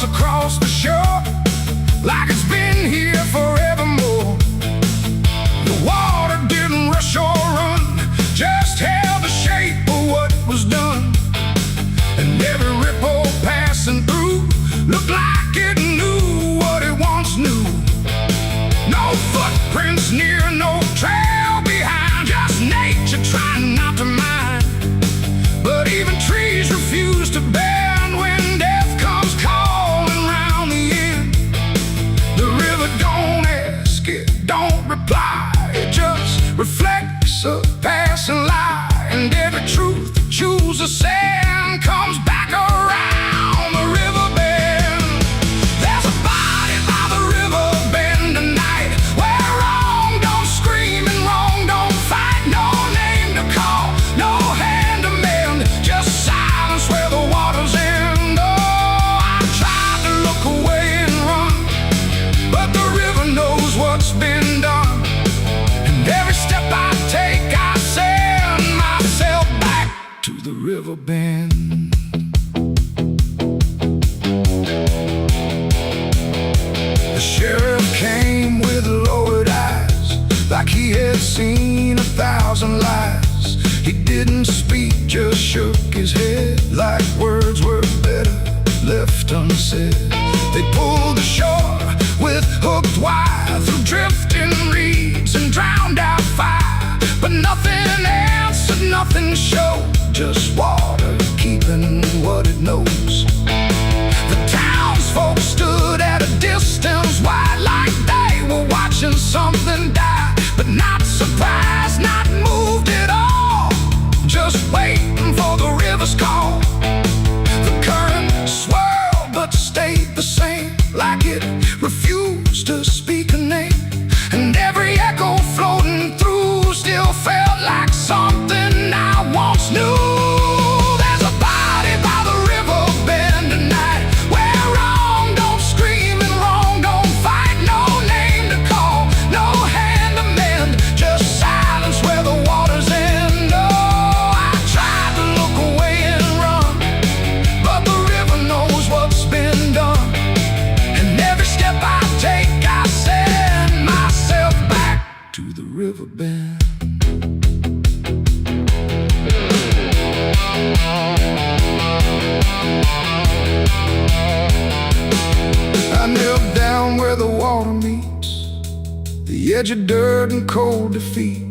Across the shore, like it's been here forevermore. The water didn't rush or run, just held the shape of what was done. And every ripple passing through looked like reply. It just reflects a passing lie, and every truth that chooses sand comes back around the river bend. There's a body by the river bend tonight, where wrong don't scream and wrong don't fight. No name to call, no hand to mend, just silence where the waters end. Oh, I tried to look away and run, but the river knows what's been done. And every step I take, I send myself back to the river bend. The sheriff came with lowered eyes, like he had seen 1,000 lies. He didn't speak, just shook his head, like words were better left unsaid. They pulled ashore with hooked wire through drifting reeds and drowned out fire, but nothing answered, nothing showed, just water keeping what it knows. The townsfolk stood at a distance wide, like they were watching something die, but not surprised, not moved at all, just waiting for the river's call. The current swirled but stayed the same, like it refused to speak a name, and every echo floating through still felt like something I once knew. There's a body by the river bend tonight, where wrong don't scream and wrong don't fight. No name to call, no hand to mend, just silence where the waters end. Oh, I tried to look away and run, but the river knows what's been done. And every step I take, I send myself back to the river bend. I knelt down where the water meets the edge of dirt and cold defeat,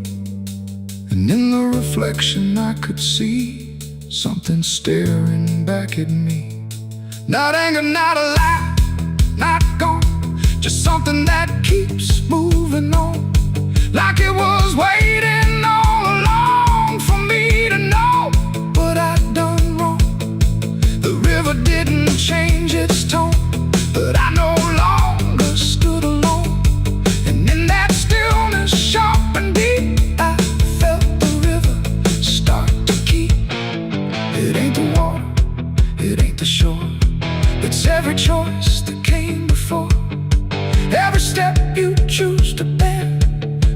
and in the reflection I could see something staring back at me. Not anger, not a lie, not gone, just something that keeps moving on, like it was waiting all along for me to know what I'd done wrong. The river didn't change its tone, but I no longer stood alone. And in that stillness, sharp and deep, I felt the river start to keep. It ain't the water, it ain't the shore, it's every choice that came before. Every step you choose to bend,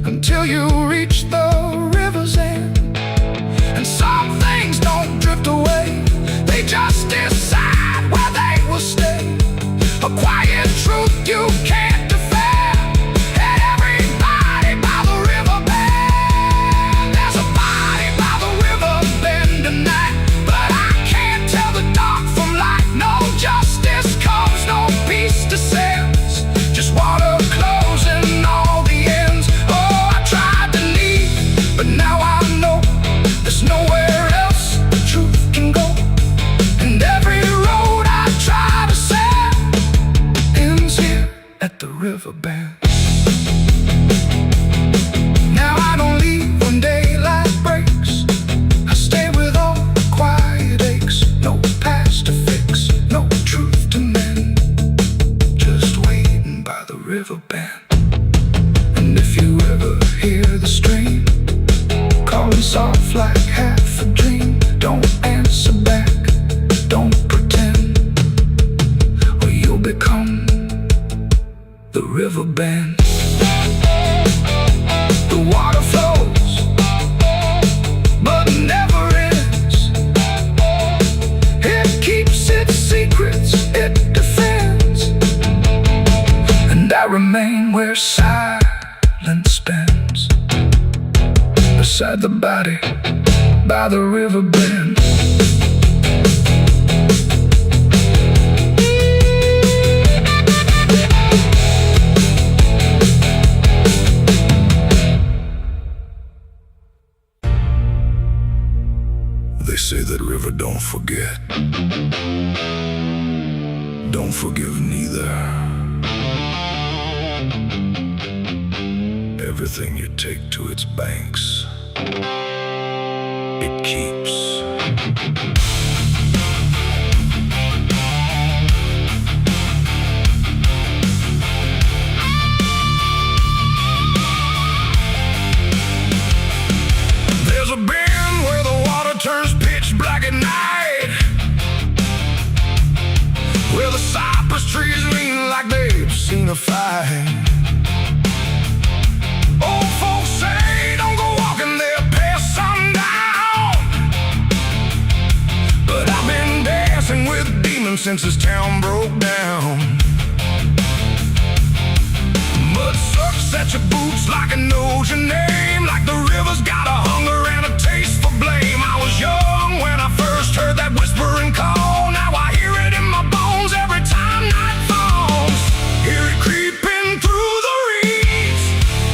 until you reach the river's end. And some things don't drift away, they just decide where they will stay. A quiet truth you can't defend, and everybody by the river bend. There's a body by the river bend tonight, but I can't tell the dark from light. No justice comes, no peace descends, just water closing all the ends. Oh, I tried to leave, but now I know there's nowhere else the truth can go. And every road I try to set ends here at the river bend. Now I don't leave when daylight breaks, I stay with all the quiet aches. No past to fix, no truth to mend, just waiting by the river bend. And if you ever hear the stream calling soft like half a dream, don't answer back, don't pretend, or you'll become the river bend. The water flows, but never ends. It keeps its secrets, it defends, and I remain where silence bends, beside the body by the river bend. They say that river don't forget, don't forgive neither. Everything you take to its banks, it keeps. There's a bend where the water turns pitch black at night, where the cypress trees lean like they've seen a fight. Old folks say don't go walking there past sundown, but I've been dancing with demons since this town broke down. Mud sucks at your boots like it knows your name, like the river's got a hunger and a taste for blame. I was young when I first heard that whispering call. Now I hear it in my bones every time night falls. Hear it creeping through the reeds,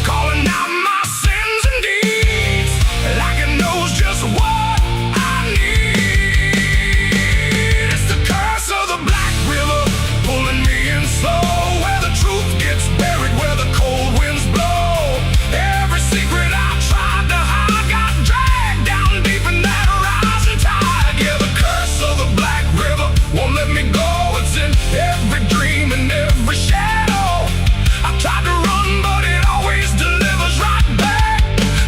calling out my sins and deeds, like it knows just what I need. It's the curse of the Black River, pulling me in slow, where the truth gets buried, where the cold winds blow. Every secret I tried to hide got dragged down deep in that rising tide. Yeah, the curse of the Black River won't let me go. It's in every dream and every shadow. I tried to run, but it always delivers right back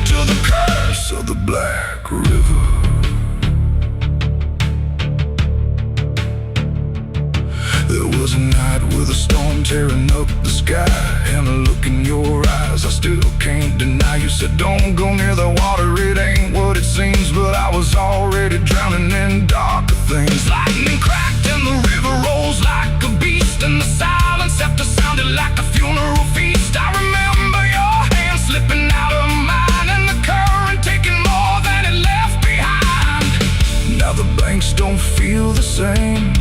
to the curse of the Black River. There was a night with a storm tearing up the sky, and a look in your eyes I still can't deny. You said don't go near the water, it ain't what it seems, but I was already drowning in darker things. Lightning cracked and the river rolls like a beast, and the silence after sounded like a funeral feast. I remember your hand slipping out of mine, and the current taking more than it left behind. Now the banks don't feel the same,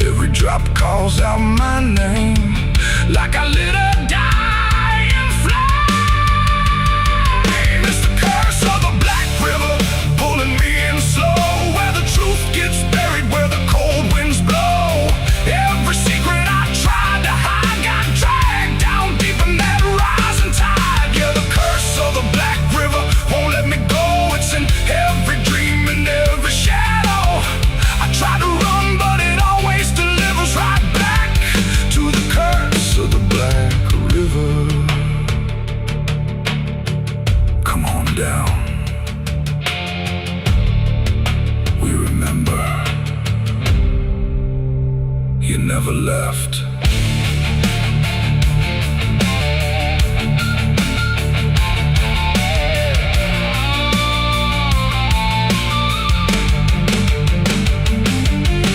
every drop calls out my name, like I lit a dying flame. It's the curse of the Black River, pulling me in slow, where the truth gets buried, where the cold winds blow. Every secret I tried to hide got dragged down deep in that rising tide. Yeah, the curse of the Black River won't let me go. It's in every dream and every shadow. I try to run, but it always delivers right back to the curse of the Black River. Come on down, we remember you never left.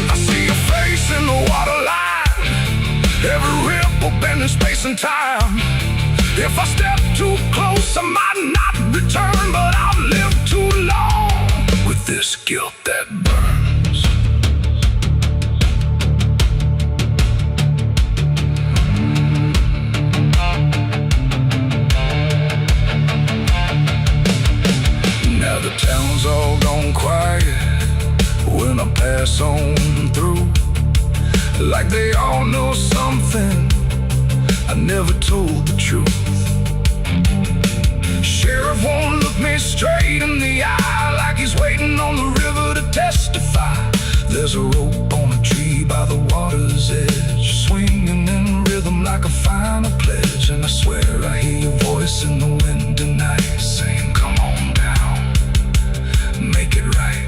I see your face in the water line, every ripple bending space and time. If I step too close, I might not return, but I've lived too long with this guilt that burns. Now the town's all gone quiet when I pass on through, like they all know something I never told the truth. Sheriff won't look me straight in the eye, like he's waiting on the river to testify. There's a rope on a tree by the water's edge, swinging in rhythm like a final pledge. And I swear I hear your voice in the wind tonight, saying come on down, make it right.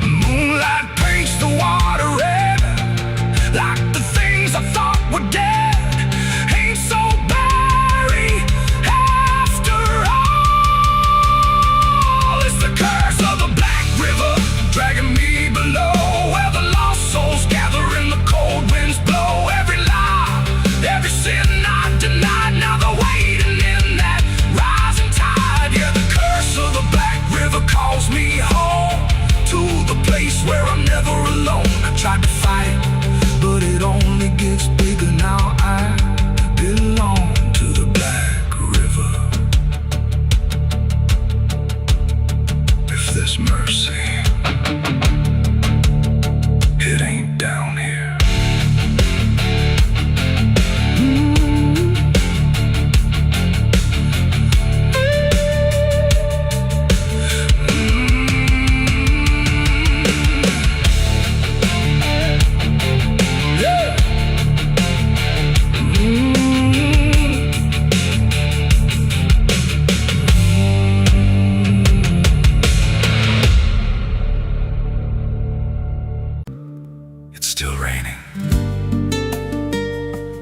Moonlight paints the water red, like the things I thought were dead ain't so buried after all. It's the curse of the Black River, dragging me below, where the lost souls gather and the cold winds blow. Every lie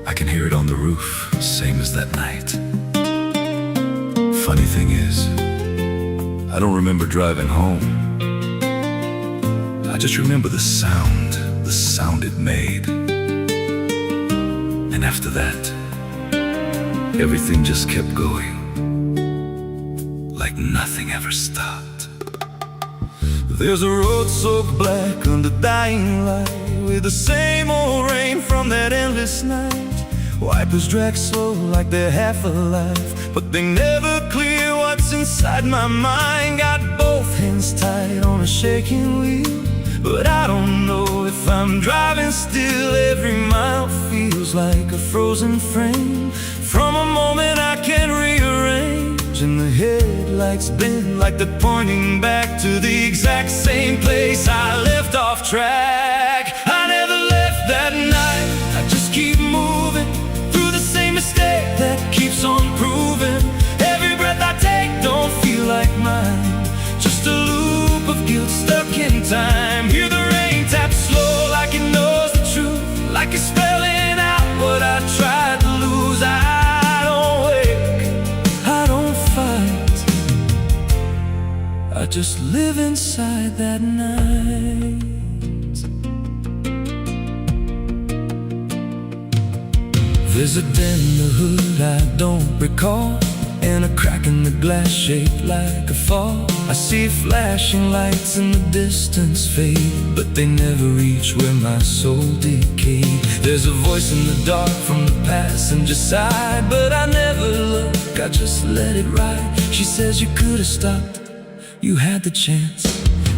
I can hear it on the roof, same as that night. Funny thing is, I don't remember driving home. I just remember the sound it made. And after that, everything just kept going, like nothing ever stopped. There's a road so black under dying light, with the same old rain from that endless night. Wipers drag slow like they're half alive, but they never clear what's inside my mind. Got both hands tied on a shaking wheel, but I don't know if I'm driving still. Every mile feels like a frozen frame from a moment I can't rearrange. And the headlights bend like they're pointing back to the exact same place I left off track. I never left that night, I just keep moving through the same mistake that keeps on proving. Every breath I take don't feel like mine, just a loop of guilt stuck in time. Hear the rain tap slow like it knows the truth, like it's spelling out what I tried to lose. I don't wake, I don't fight, I just live inside that night. There's a dent in the hood I don't recall, and a crack in the glass shaped like a fall. I see flashing lights in the distance fade, but they never reach where my soul decayed. There's a voice in the dark from the passenger side, but I never look, I just let it ride. She says you could have stopped, you had the chance.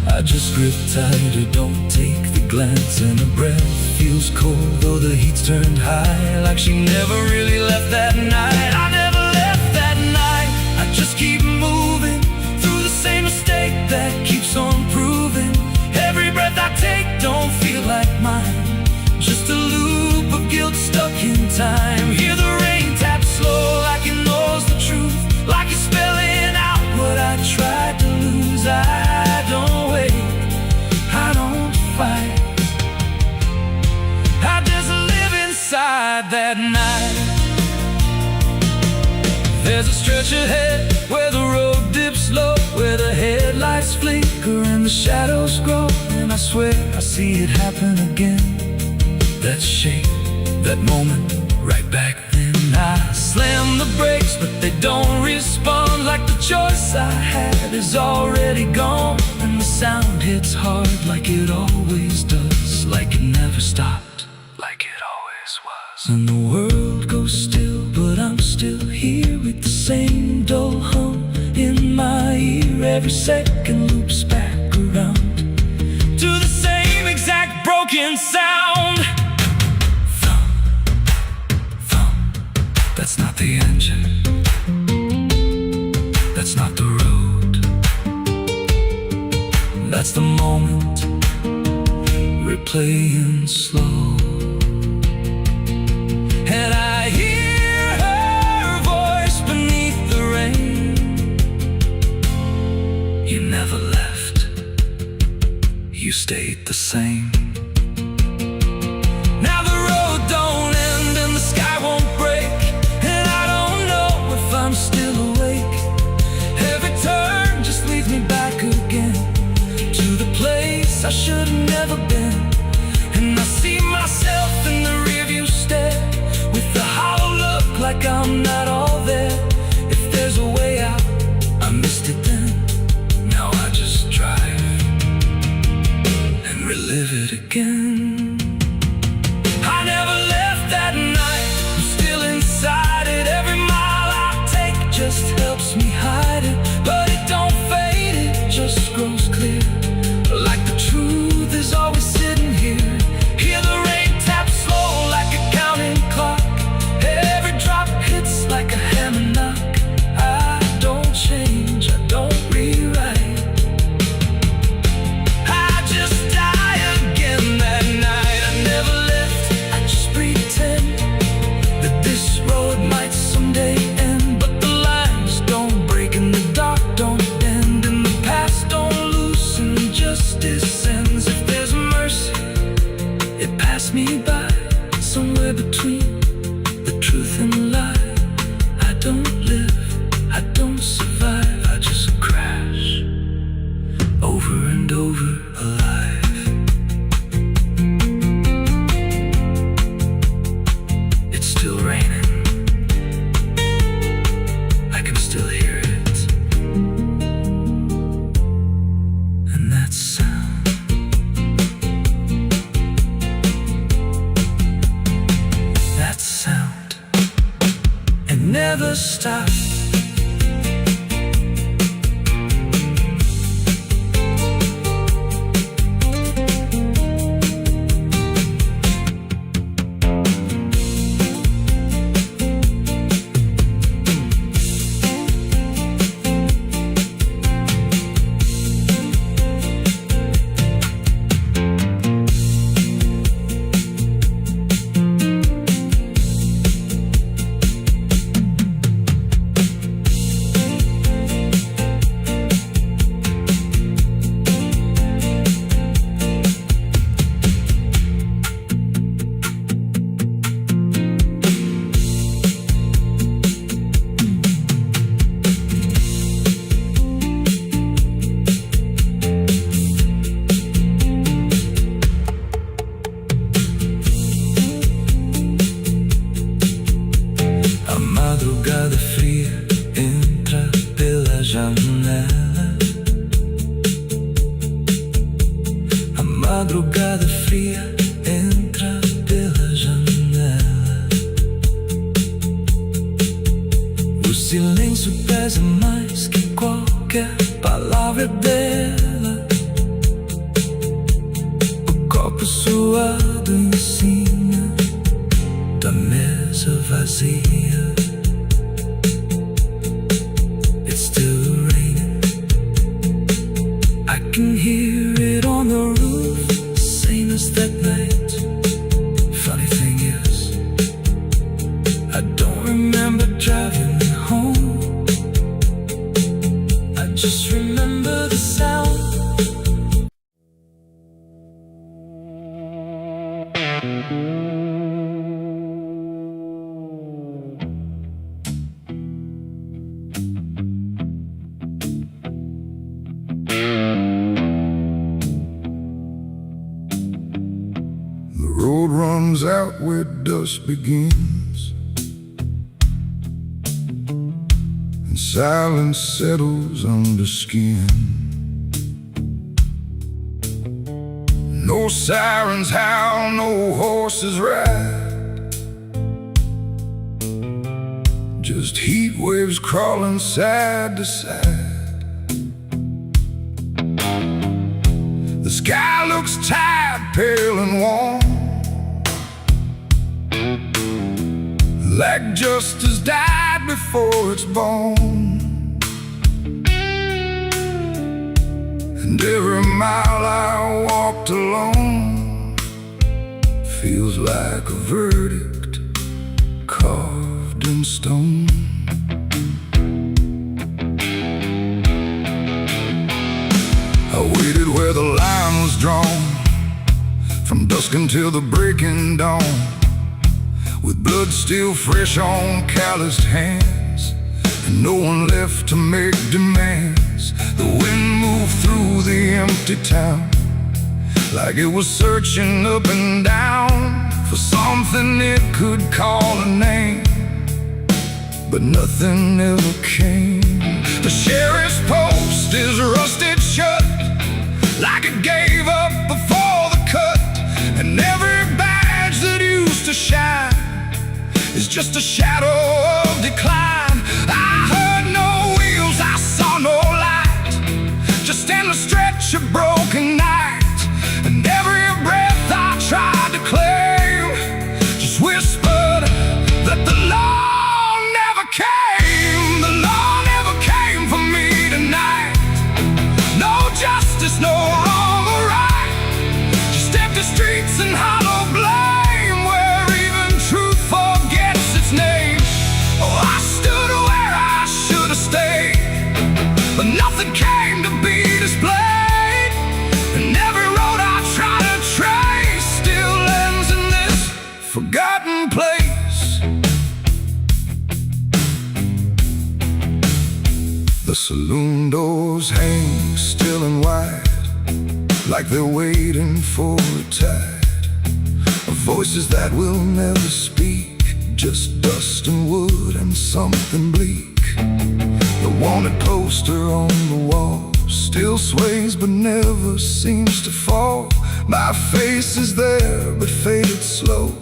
I just grip tighter, don't take the glance, and her breath feels cold though the heat's turned high, like she never really left that night. I never left that night, I just keep moving through the same mistake that keeps on proving. Every breath I take don't feel like mine, just a loop of guilt stuck in time. Hear the rain tap slow like it knows the truth, like it's spelling out what I tried to lose. I don't wait, I don't fight, I just live inside that night. There's a stretch ahead where the road dips low, where the headlights flicker and the shadows grow, and I swear I see it happen again. That shape, that moment, right back then. I slam the brakes, but they don't respond, like the choice I had is already gone. And the sound hits hard like it always does, like it never stopped, like it always was. And the world goes still, but I'm still here with the same dull hum in my ear. Every second loops back around to the same exact broken sound. That's not the engine, that's not the road, that's the moment replaying slow. And I hear her voice beneath the rain. You never left, you stayed the same. Now the road don't end and the sky won't break, I'm still awake. Every turn just leads me back again to the place I should have never been. And I see myself in the rearview stare, with the hollow look like I'm not all there. If there's a way out, I missed it then. Now I just drive and relive it again. I never left that night, I'm still inside it. Every just helps me hide it, but it don't fade, it just grows clear, like the truth is always sitting here. Hear the rain tap slow like a counting clock, every drop hits like raining. I can still hear it. And that sound, that sound, it never stops. Madrugada fria entra pela janela. A madrugada fria entra pela janela. O silêncio pesa mais que qualquer palavra dela. O copo suado em cima da mesa vazia. I can hear it on the roof, same as that night. Funny thing is, I don't remember driving home. I just remember the sound. The road runs out where dusk begins, and silence settles under skin. No sirens howl, no horses ride, just heat waves crawling side to side. The sky looks tired, pale and warm, like justice died before it's born. And every mile I walked alone feels like a verdict carved in stone. I waited where the line was drawn, from dusk until the breaking dawn, with blood still fresh on calloused hands, and no one left to make demands. The wind moved through the empty town, like it was searching up and down for something it could call a name, but nothing ever came. The sheriff's post is rusted shut, like it gave up before the cut, and every badge that used to shine is just a shadow of decline. I heard no wheels, I saw no light, just endless stretch of broken night. And every breath I tried to claim just whispered that the law never came. The law never came for me tonight. No justice, no wrong or right, just empty streets and hollow blame, where even truth forgets its name. Oh, I stood where I should have stayed, but nothing came to be displayed. And every road I try to trace still ends in this forgotten place. The saloon doors hang still and wide, like they're waiting for a tide of voices that will never speak, just dust and wood and something bleak. The wanted poster on the wall still sways but never seems to fall. My face is there but faded slow,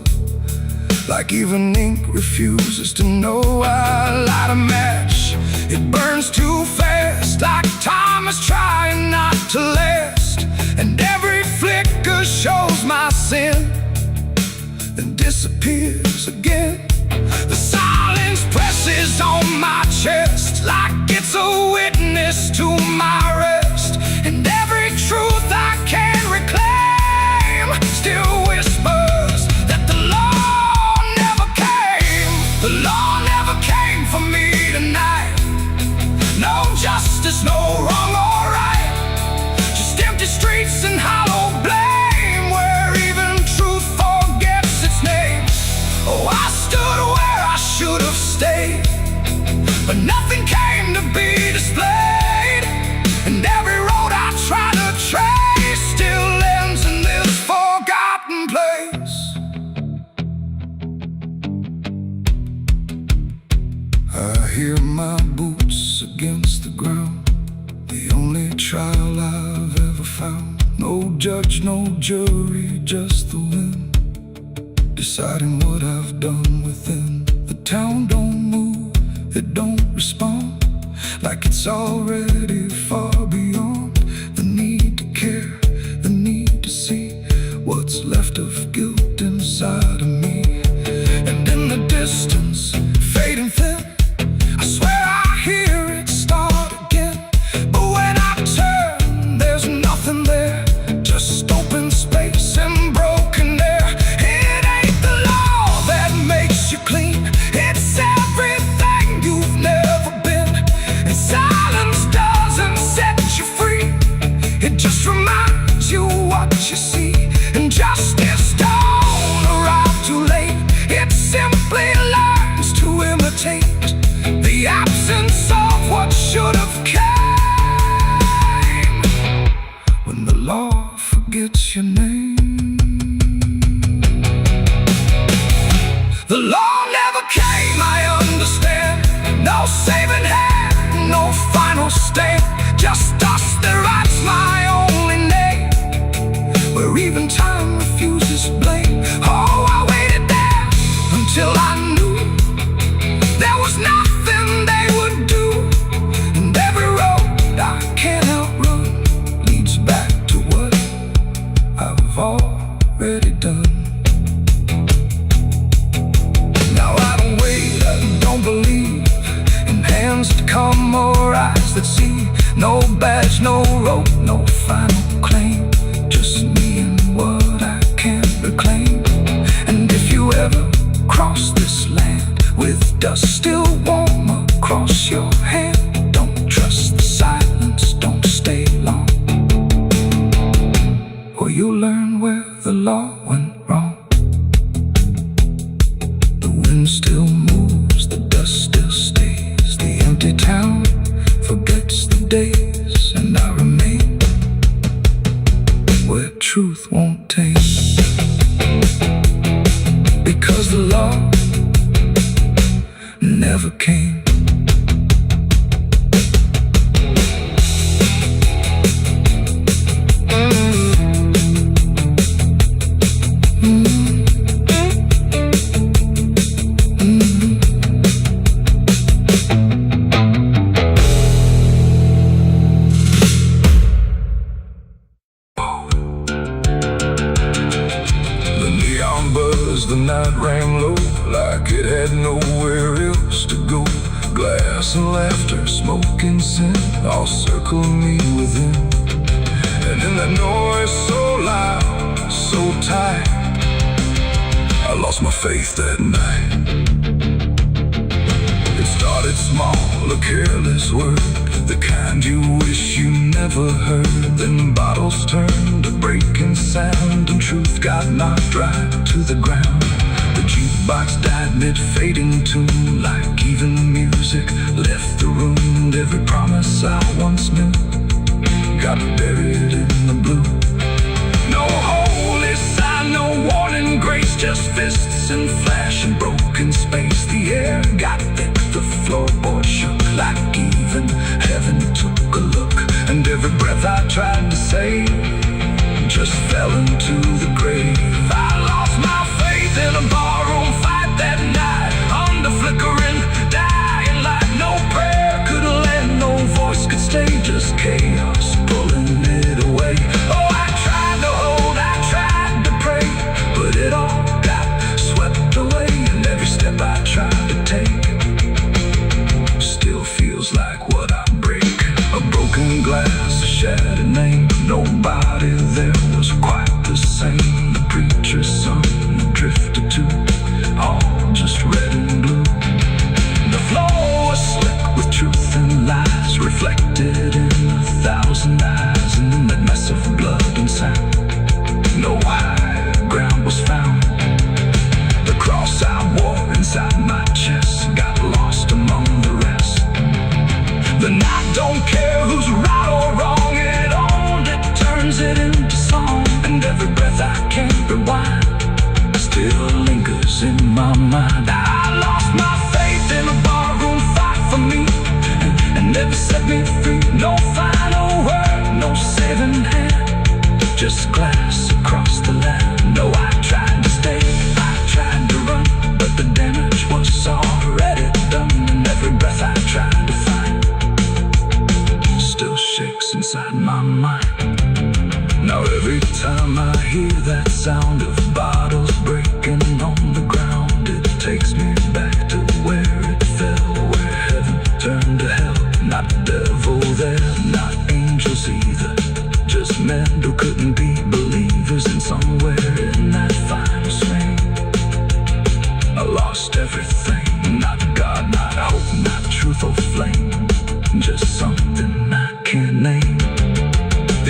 like even ink refuses to know. I light a match, it burns too fast, like time is trying not to last. And every flicker shows my sin, then disappears again. The silence presses on my chest, like it's a witness to my rest. And every truth I can't reclaim still whispers that the law never came. The law never came for me tonight. No justice, no wrong or right, just empty streets and hollow blame, where even truth forgets its name. Oh, I stood where I should have stayed, but nothing came to be displayed. And every road I try to trace still ends in this forgotten place. I hear my boots against the ground, the only trial I've ever found. No judge, no jury, just the wind deciding what I've done within. The town don't move, it don't respond, like it's already far beyond the need to care, the need to see what's left of guilt inside of me. And in the distance, fading thin, I swear I hear it start again. But when I turn, there's nothing there, just open space and broken air. It ain't the law that makes you clean, it's everything you've never been. And silence doesn't set you free, it just reminds you what you see. And justice don't arrive too late, it simply learns to imitate the absence of what should have came. When the law forgets your name. The law never came, I understand. No saving hand, no final stand, just dust that writes my only name, where even time refuses blame. Oh, I waited there until I knew there was nothing they would do. And every road I can't outrun leads back to what I've already done. Now I don't wait, I don't believe in hands that come or eyes that see. No badge, no rope, no final claim, just me and what I can't reclaim. And if you ever cross this land with dust still warm across your hand, don't trust the silence, don't stay long, or you'll learn where the law went wrong. The wind still moves, the dust still stays, the empty town forgets the days, and I remain where truth won't taste, because the law never came. The night rang low, like it had nowhere else to go. Glass and laughter, smoke and sin, all circled me within. And in that noise so loud, so tight, I lost my faith that night. It started small, a careless word, the kind you wish you never heard. Then bottles turned to breaking sound, and truth got knocked right to the ground. The jukebox died mid-fading tune, like even music left the room. And every promise I once knew got buried in the blue. No holy sign, no warning, grace just fists and flash and broken space. The air got thick, the floorboard shook like even heaven took a look. And every breath I tried to save just fell into the grave. I lost my faith in a barroom fight that night, under flickering, dying light. No prayer could land, no voice could stay, just chaos pulling it away. Oh, I tried to hold, I tried to pray, but it all got swept away. And every step I tried to take still feels like what I break. A broken glass, a shattered name. Nobody there was quite the same. The preacher's son drifted too, all just red and blue. The floor was slick with truth and lies, reflected in 1,000 eyes. And in that mess of blood and sand, no high ground was found. The cross I wore inside my chest got lost among the rest. The night don't care who's right or wrong, it owned it, turns it into song. And every breath I can't rewind still lingers in my mind. I lost my faith in a barroom fight for me, and never set me free. No final word, no saving hand, just glass across the land. No, I tried to stay, I tried to run, but the damage was already done. And every breath I tried to find still shakes inside my mind. Now every time I hear that sound of bottles breaking on the ground, it takes me back to where it fell, where heaven turned to hell. Not devil there, not angels either, just men who couldn't be believers. And somewhere in that final swing I lost everything. Not God, not hope, not truth or flame, just something I can't name.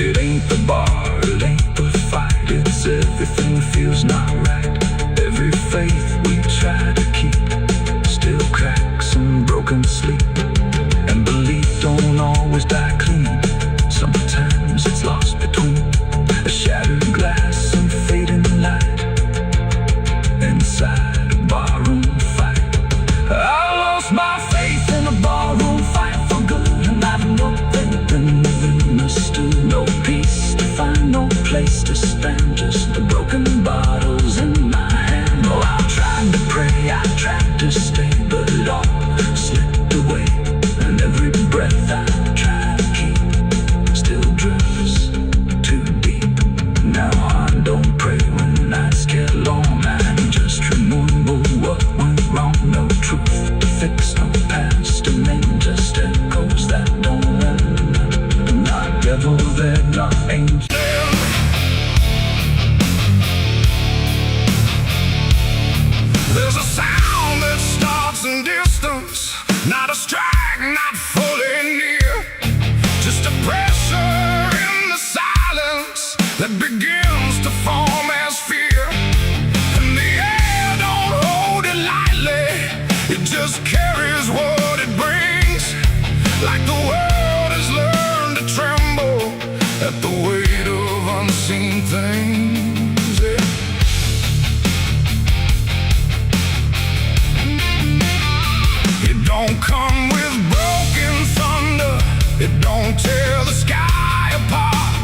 It ain't the bar, it ain't the fight, it's everything that feels not right. Every faith we try to keep still cracks and broken sleep. And belief don't always die clean, sometimes it's lost between a shattered glass and fading light inside a barroom fight. I lost my faith in a barroom fight for good, and I've nothing been misunderstood. No peace to find, no place to stand, just the broken bottles in my hand. Oh, I tried to pray, I tried to stay, but it all slipped away. And every breath I try to keep still drifts too deep. Now I don't pray when nights get long, I just remember what went wrong. No truth to fix, no past to mend, just echoes that don't end. Not devil there, not angel. There's a sound that starts in distance, not a strike, not fully near, just a pressure in the silence that begins to form as fear. And the air don't hold it lightly, it just carries what it brings, like the world has learned to tremble at the weight of unseen things. Yeah. It don't come with broken thunder, it don't tear the sky apart,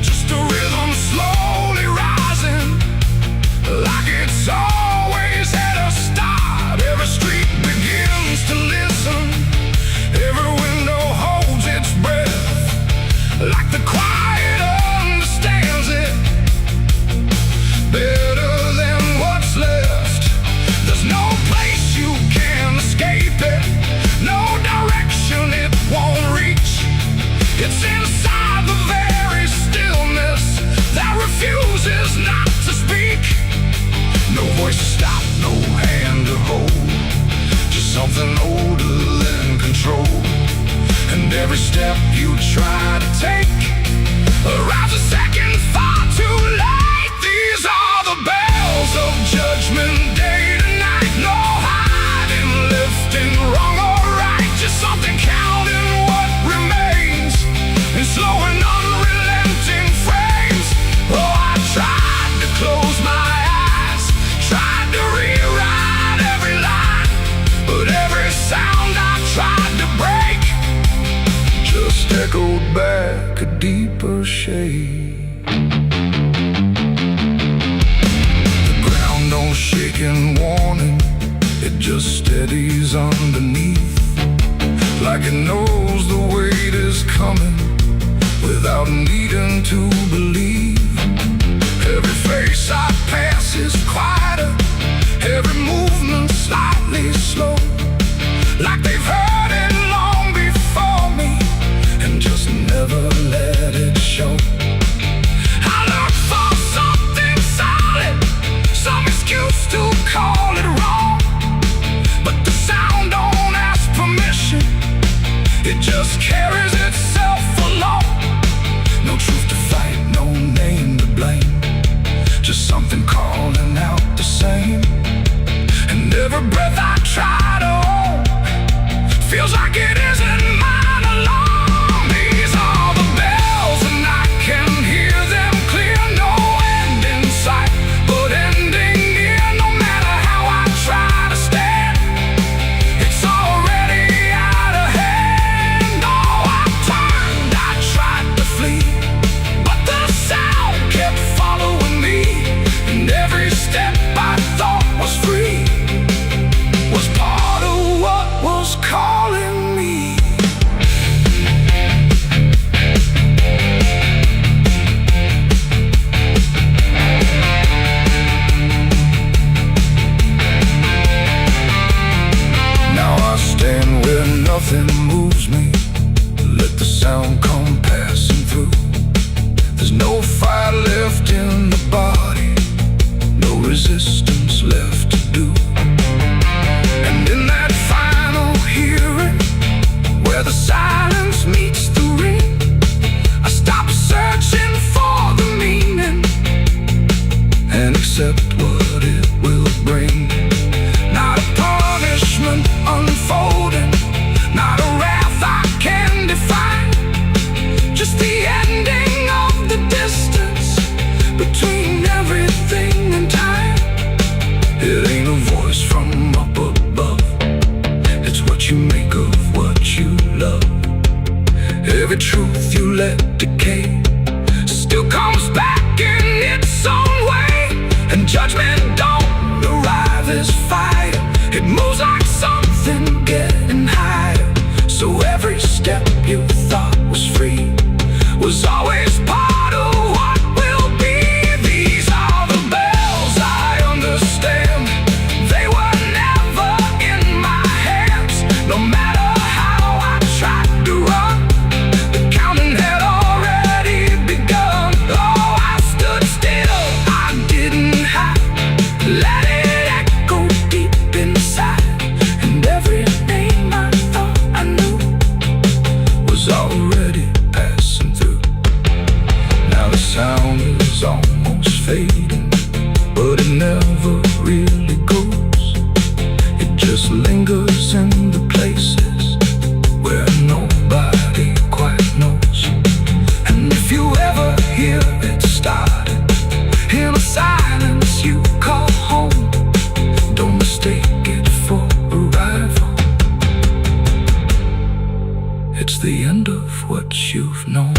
just a rhythm slowly rising, like it's always at a start. Every street begins to listen, every window tried to break just echoed back a deeper shade. The ground don't shake in warning, it just steadies underneath, like it knows the weight is coming without needing to believe. Every face I pass is quieter, every movement slightly slow, like they've heard it long before me and just never let it show. I look for something solid, some excuse to call it wrong, but the sound don't ask permission, it just carries itself along. No truth to fight, no name to blame, just something calling out the same. And every breath I try to hold feels like it isn't mine alone. These are the bells and I can hear them clear. No end in sight, but ending near. No matter how I try to stand, it's already out of hand. Oh, I turned, I tried to flee, but the sound kept following me, and every step I thought was free was part of what was calling me. Now I stand where nothing moves me, let the sound come passing through. There's no fire left in the body, no resistance left to do. And in that final hearing, where the silence meets the ring, I stop searching for the meaning and accept what it will bring. Not a punishment unfolding, not a wrath I can define, just the ending of the distance between everything and time. It ain't a voice from up above, it's what you make of what you love. Every truth you let decay still comes back in its own way, and judgment don't arrive as fire, it moves like something getting higher. So every step you thought was free was always part of what will be. These are the bells I understand, they were never in my hands. No matter how I tried to run, the counting had already begun. Oh, I stood still, I didn't hide, let it echo deep inside, and every name I thought I knew was already passing through. Now the sound is almost fading, but it never really goes. It just lingers in the places where nobody quite knows. And if you ever hear it starting in a silence you call home, don't mistake it for arrival, it's the end of what you've known.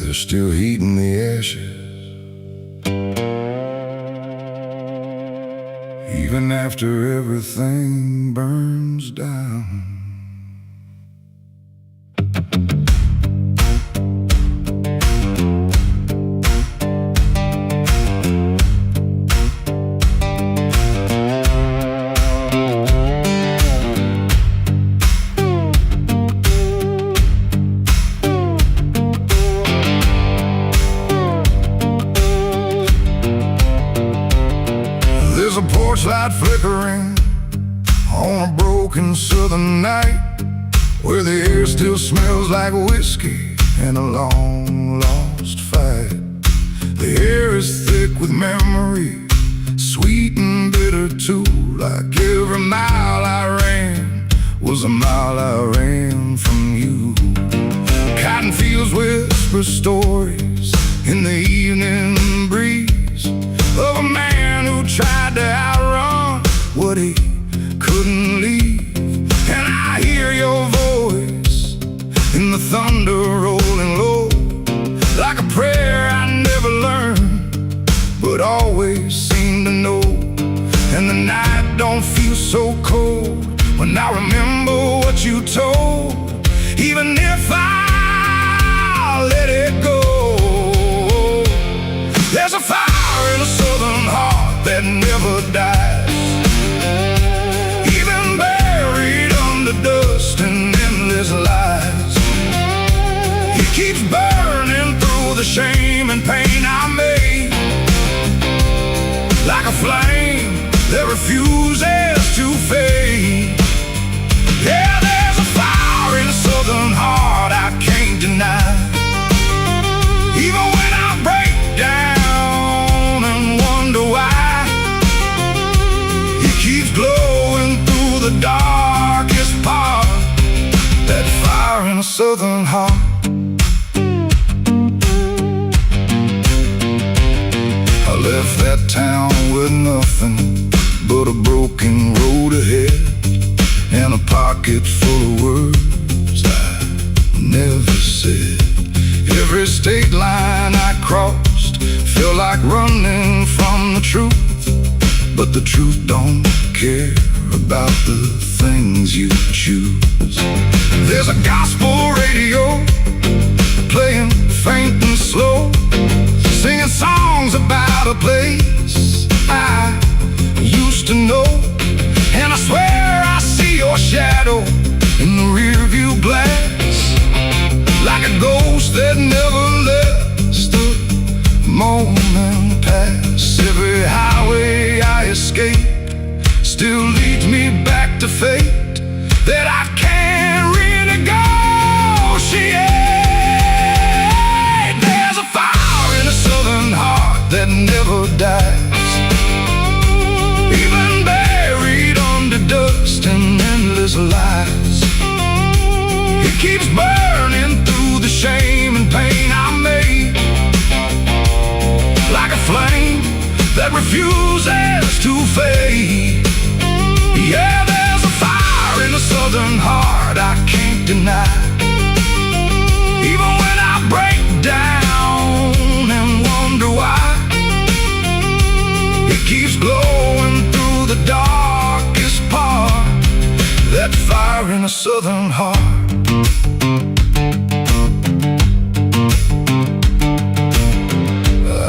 There's still heat in the ashes, even after everything burns down. torchlight flickering on a broken southern night, where the air still smells like whiskey and a long lost fight. The air is thick with memory, sweet and bitter too. Like every mile I ran was a mile I ran from you. Cotton fields whisper stories in the evening breeze of a man who tried to outrun what he couldn't leave. And I hear your voice in the thunder rolling low, like a prayer I never learned but always seem to know. And the night don't feel so cold when I remember what you told, even if I let it go. There's a fire in a southern heart that never dies, even buried under dust and endless lies. It keeps burning through the shame and pain I made, like a flame that refuses to fade. Yeah, there's a fire in a southern heart I can't deny. Even when I break down and wonder why, it keeps glowing through the darkest part. That fire in a southern heart. I left that town with nothing but a broken road ahead, and a pocket full of words I never said. Every state line I crossed felt like running from the truth, but the truth don't care about the things you choose. There's a gospel radio playing faint and slow, singing songs about a place I used to know. And I swear I see your shadow in the rearview glass, like a ghost that never lets the moment pass. Every highway I escape still leads me back to fate that I can't renegotiate. There's a fire in a southern heart that never dies, even buried under dust and endless lies. It keeps burning through the shame and pain I made, like a flame that refuses to fade. Yeah, there's a fire in a southern heart I can't deny. Even when I break down and wonder why, it keeps glowing through the darkest part. That fire in a southern heart.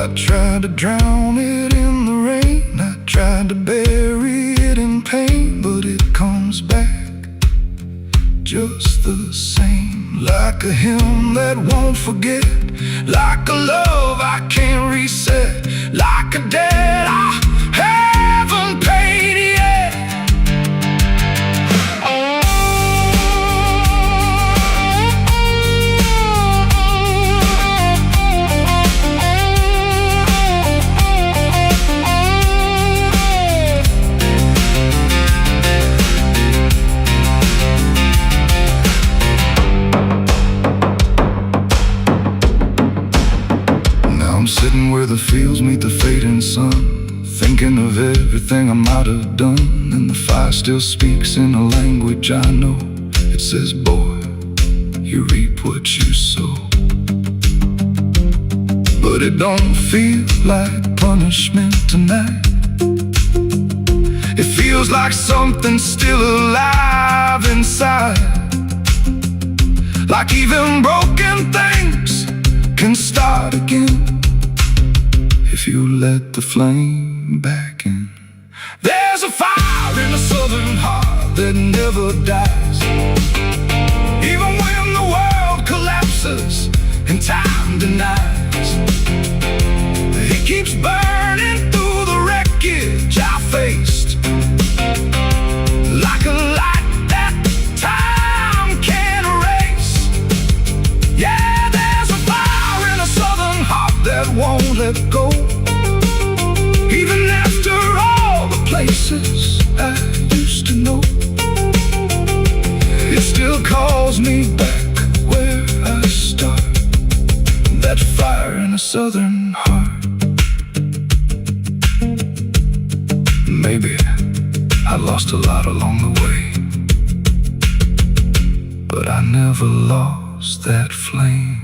I tried to drown it in the rain, I tried to bury it in pain, but it comes back just the same. Like a hymn that won't forget, like a love I can't reset, like a debt I haven't paid yet. Sitting where the fields meet the fading sun, thinking of everything I might have done. And the fire still speaks in a language I know. It says, boy, you reap what you sow. But it don't feel like punishment tonight. It feels like something's still alive inside, like even broken things can start again if you let the flame back in. There's a fire in a southern heart that never dies, even when the world collapses and time denies. It keeps burning through the wreckage I faced, southern heart. Maybe I lost a lot along the way, but I never lost that flame.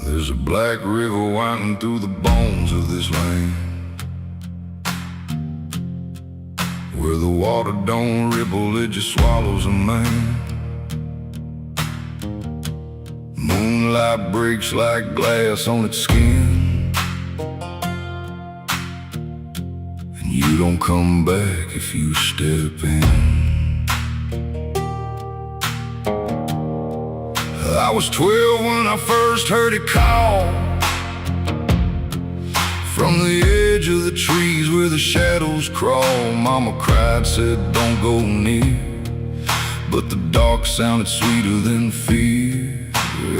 There's a black river winding through the bones of this land, where the water don't ripple, it just swallows a man. Moonlight breaks like glass on its skin, and you don't come back if you step in. I was 12 when I first heard it call, from the edge of the trees where the shadows crawl. Mama cried, said don't go near, but the dark sounded sweeter than fear.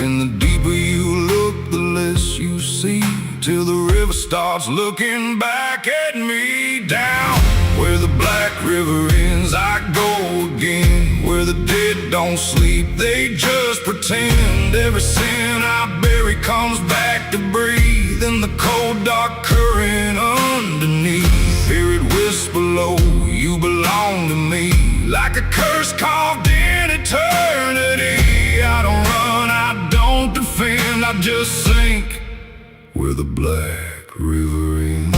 And the deeper you look, the less you see, till the river starts looking back at me. Down where the black river ends, I go again, where the dead don't sleep, they just pretend. Every sin I bury comes back to breathe in the cold dark current underneath. Hear it whisper low, you belong to me, like a curse carved in eternity. I don't run, I don't defend, I just sink where the black river ends.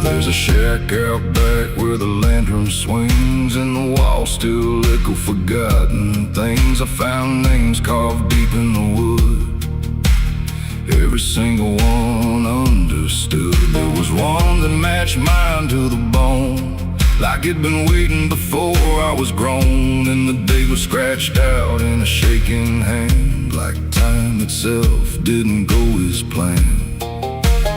There's a shack out back where the lantern swings, and the walls still echo forgotten things. I found names carved deep in the wood, every single one understood. There was one that matched mine to the bone, like it'd been waiting before I was grown. And the day was scratched out in a shaking hand, like time itself didn't go as planned.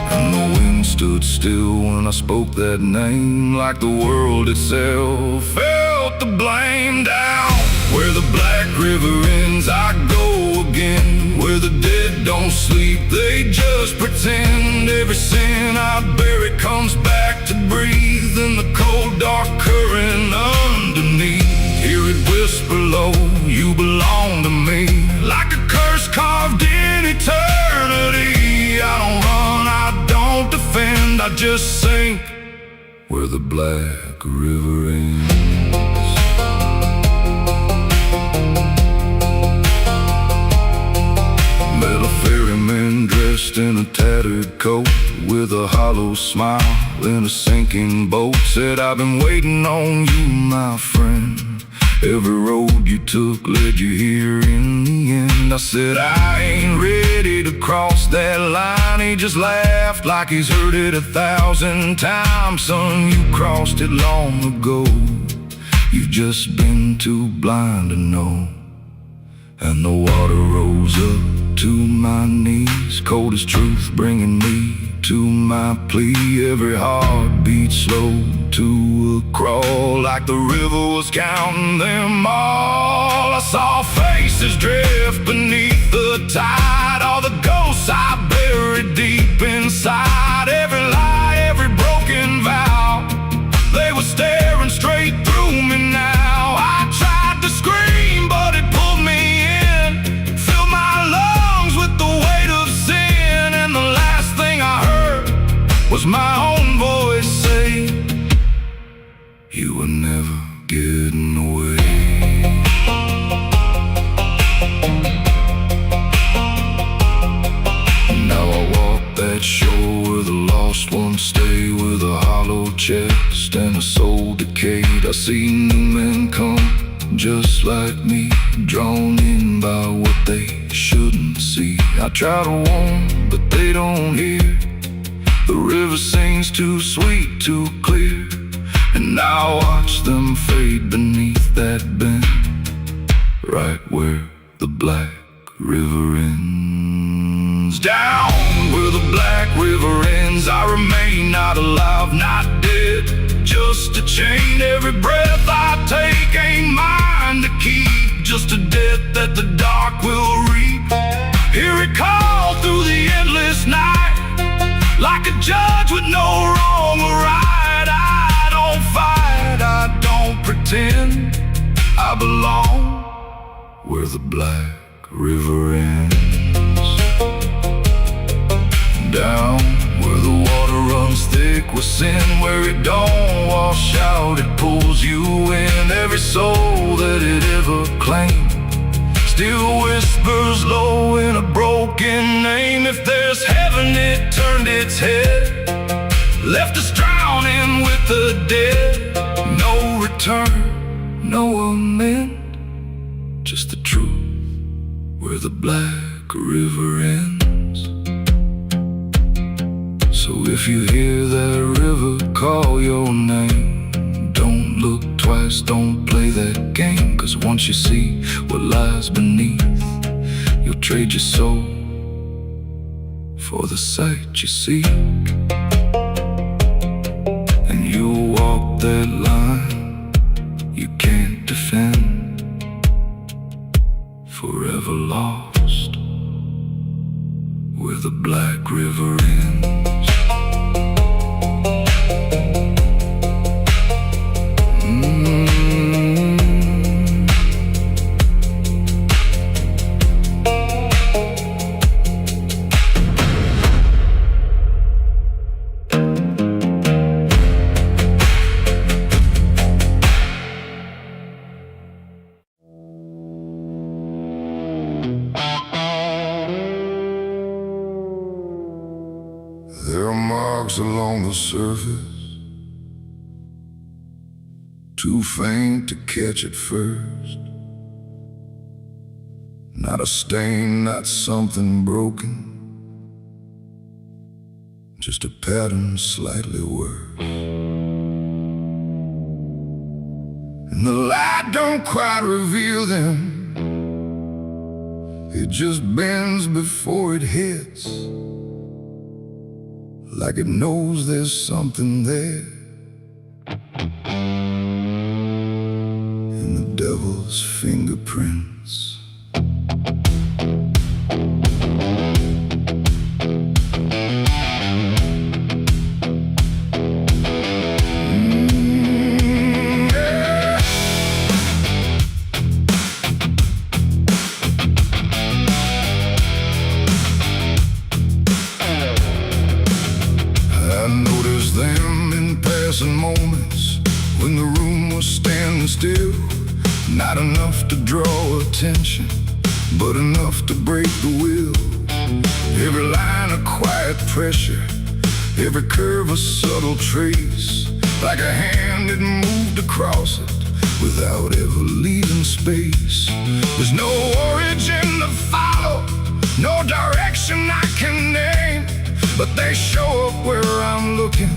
And the wind stood still when I spoke that name, like the world itself felt the blame. Down where the black river ends, I go again, where the dead don't sleep, they just pretend. Every sin I bury comes back to breathe in the cold dark current underneath. Hear it whisper low, you belong to me, like a curse carved in eternity. I don't run, I don't defend, I just sink where the black river ends. Met a ferryman dressed in a tattered coat, with a hollow smile in a sinking boat. Said, I've been waiting on you, my friend. Every road you took led you here in the end. I said, I ain't ready to cross that line. He just laughed like he's heard it 1,000 times. Son, you crossed it long ago, you've just been too blind to know. And the water rose up to my knees, cold as truth, bringing me to my plea. Every heartbeat slow to a crawl, like the river was counting them all. I saw faces drift beneath the tide, all the ghosts I buried deep inside. Every lie, every broken vow, they were staring straight through me now. I tried to scream, but it pulled me in, filled my lungs with the weight of sin. And the last thing I heard was my own voice say, you were never getting away. Now I walk that shore where the lost ones stay, with a hollow chest and a soul decayed. I see new men come just like me, drawn in by what they shouldn't see. I try to warn, but they don't hear. The river sings too sweet, too clear, and I watch them fade beneath that bend, right where the black river ends. Down where where the black river ends. I remain not alive, not dead, just a chain. Every breath I take ain't mine to keep, just a debt that the dark will reap. Hear it call through the endless night, like a judge with no wrong or right. I don't fight, I don't pretend, I belong where the black river ends. Down where the water runs thick with sin, where it don't wash out, it pulls you in. Every soul that it ever claimed still whispers low in a broken name. If there's heaven, it turned its head, left us drowning with the dead. No return, no amend, just the truth where the black river ends. So if you hear that river call your name, don't look twice, don't play that game. 'Cause once you see what lies beneath, you'll trade your soul for the sight you seek. And you'll walk that line you can't defend, forever lost where the black river ends. There are marks along the surface, too faint to catch at first. Not a stain, not something broken, just a pattern slightly worse. And the light don't quite reveal them, it just bends before it hits, like it knows there's something there. In the devil's fingerprints. Them in passing moments when the room was standing still, not enough to draw attention, but enough to break the will. Every line a quiet pressure, every curve a subtle trace, like a hand that moved across it without ever leaving space. There's no origin to follow, no direction I can name, but they show up where I'm looking,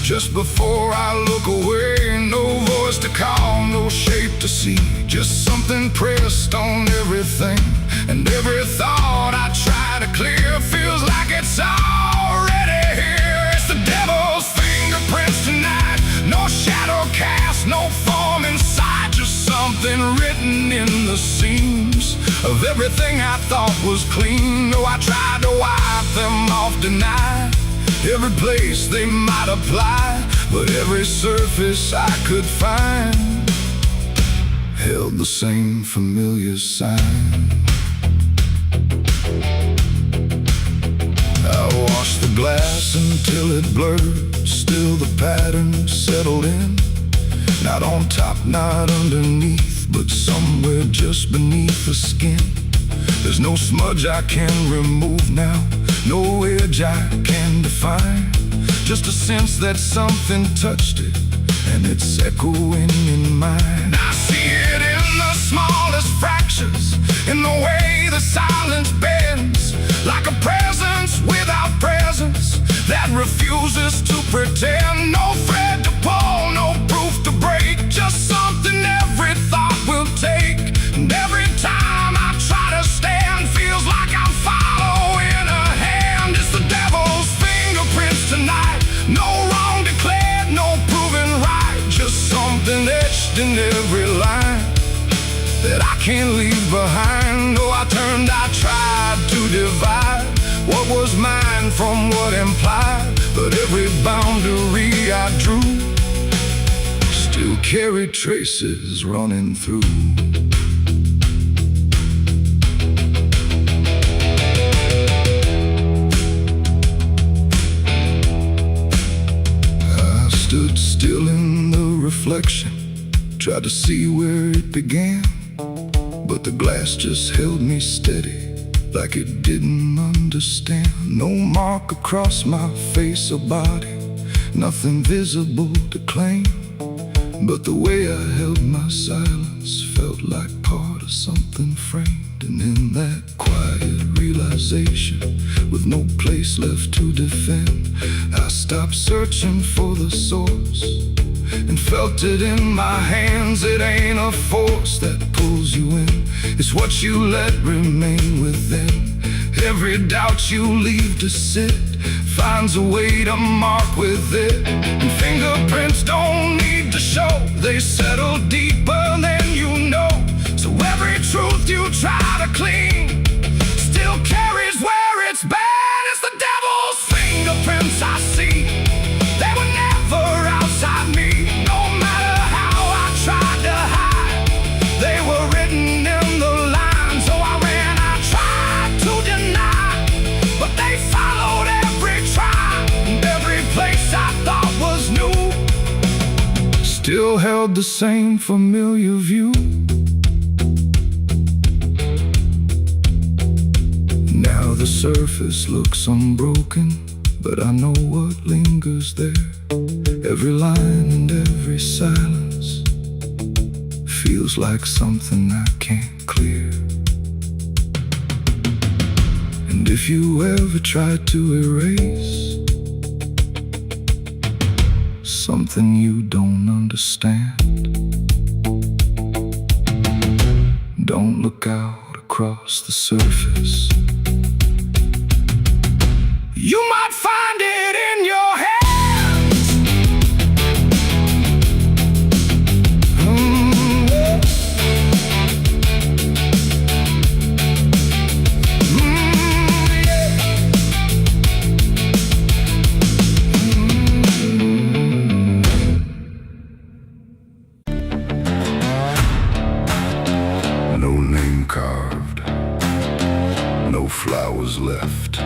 just before I look away. No voice to call, no shape to see, just something pressed on everything. And every thought I try to clear feels like it's already here. It's the devil's fingerprints tonight, no shadow cast, no form inside, just something written in the seams of everything I thought was clean. No, I tried to wipe them off, deny every place they might apply, but every surface I could find held the same familiar sign. I washed the glass until it blurred, still the pattern settled in, not on top, not underneath, but somewhere just beneath the skin. There's no smudge I can remove now, no edge I can define, just a sense that something touched it, and it's echoing in mine. I see it in the smallest fractures, in the way the silence bends, like a presence without presence that refuses to pretend. No thread to pull, no proof to break, just something every thought will take. And every time I try to stand, feels like I'm following a hand. It's the devil can't leave behind. Oh, I tried to divide what was mine from what implied, but every boundary I drew still carried traces running through. I stood still in the reflection, tried to see where it began, but the glass just held me steady, like it didn't understand. No mark across my face or body, nothing visible to claim, but the way I held my silence felt like part of something framed. And in that quiet realization, with no place left to defend, I stopped searching for the source and felt it in my hands. It ain't a force that pulls you in, it's what you let remain within. Every doubt you leave to sit finds a way to mark with it. And fingerprints don't need to show, they settle deeper than you know. So every truth you try to clean still carries where it's been. It's the devil's fingerprints I see, they were never outside me. No matter how I tried to hide, they were written in the lines. So I ran, I tried to deny, but they followed every try. And every place I thought was new still held the same familiar view. Now the surface looks unbroken, but I know what lingers there. Every line and every silence feels like something I can't clear. And if you ever try to erase something you don't understand, don't look out across the surface. You might find it in your hands. No name carved, no flowers left,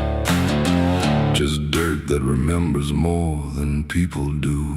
just dirt that remembers more than people do.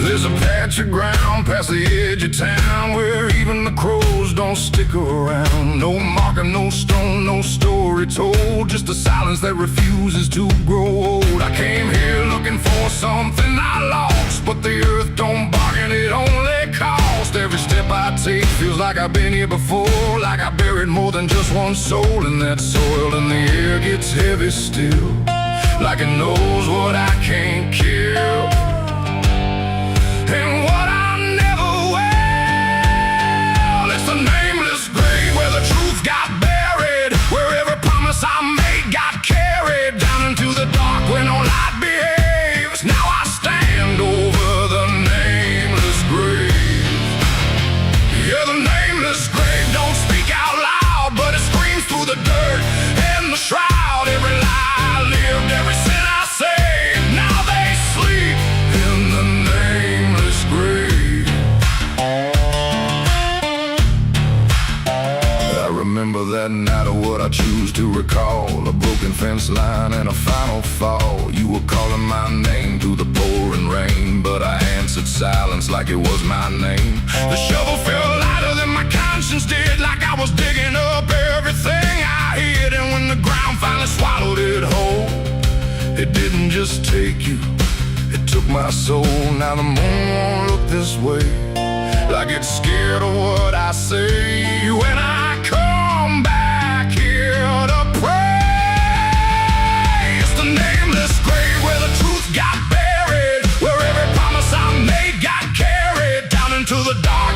There's a patch of ground past the edge of town where even the crows don't stick around. No marker, no stone, no story told, just a silence that refuses to grow old. I came here looking for something I lost, but the earth don't bargain, it only cost. Every step I take feels like I've been here before, like I buried more than just one soul in that soil. And the air gets heavy still, like it knows what I can't kill, and what I never will. It's the nameless grave where the truth got buried, where every promise I made got carried down into the dark where no light behaves. Now I stand over the nameless grave. Yeah, the nameless grave don't speak out loud, but it screams through the dirt and the shroud. Every lie I lived, every sin I saved, now they sleep in the nameless grave. I remember that night of what I choose to recall, a broken fence line and a final fall. You were calling my name through the pouring rain, but I answered silence like it was my name. The shovel felt lighter than my conscience did, like I was digging up everything I hid. And when the ground finally swallowed it whole, it didn't just take you, it took my soul. Now the moon won't look this way, like it's scared of what I say. When I come back here to pray, it's the nameless grave where the truth got buried, where every promise I made got carried down into the dark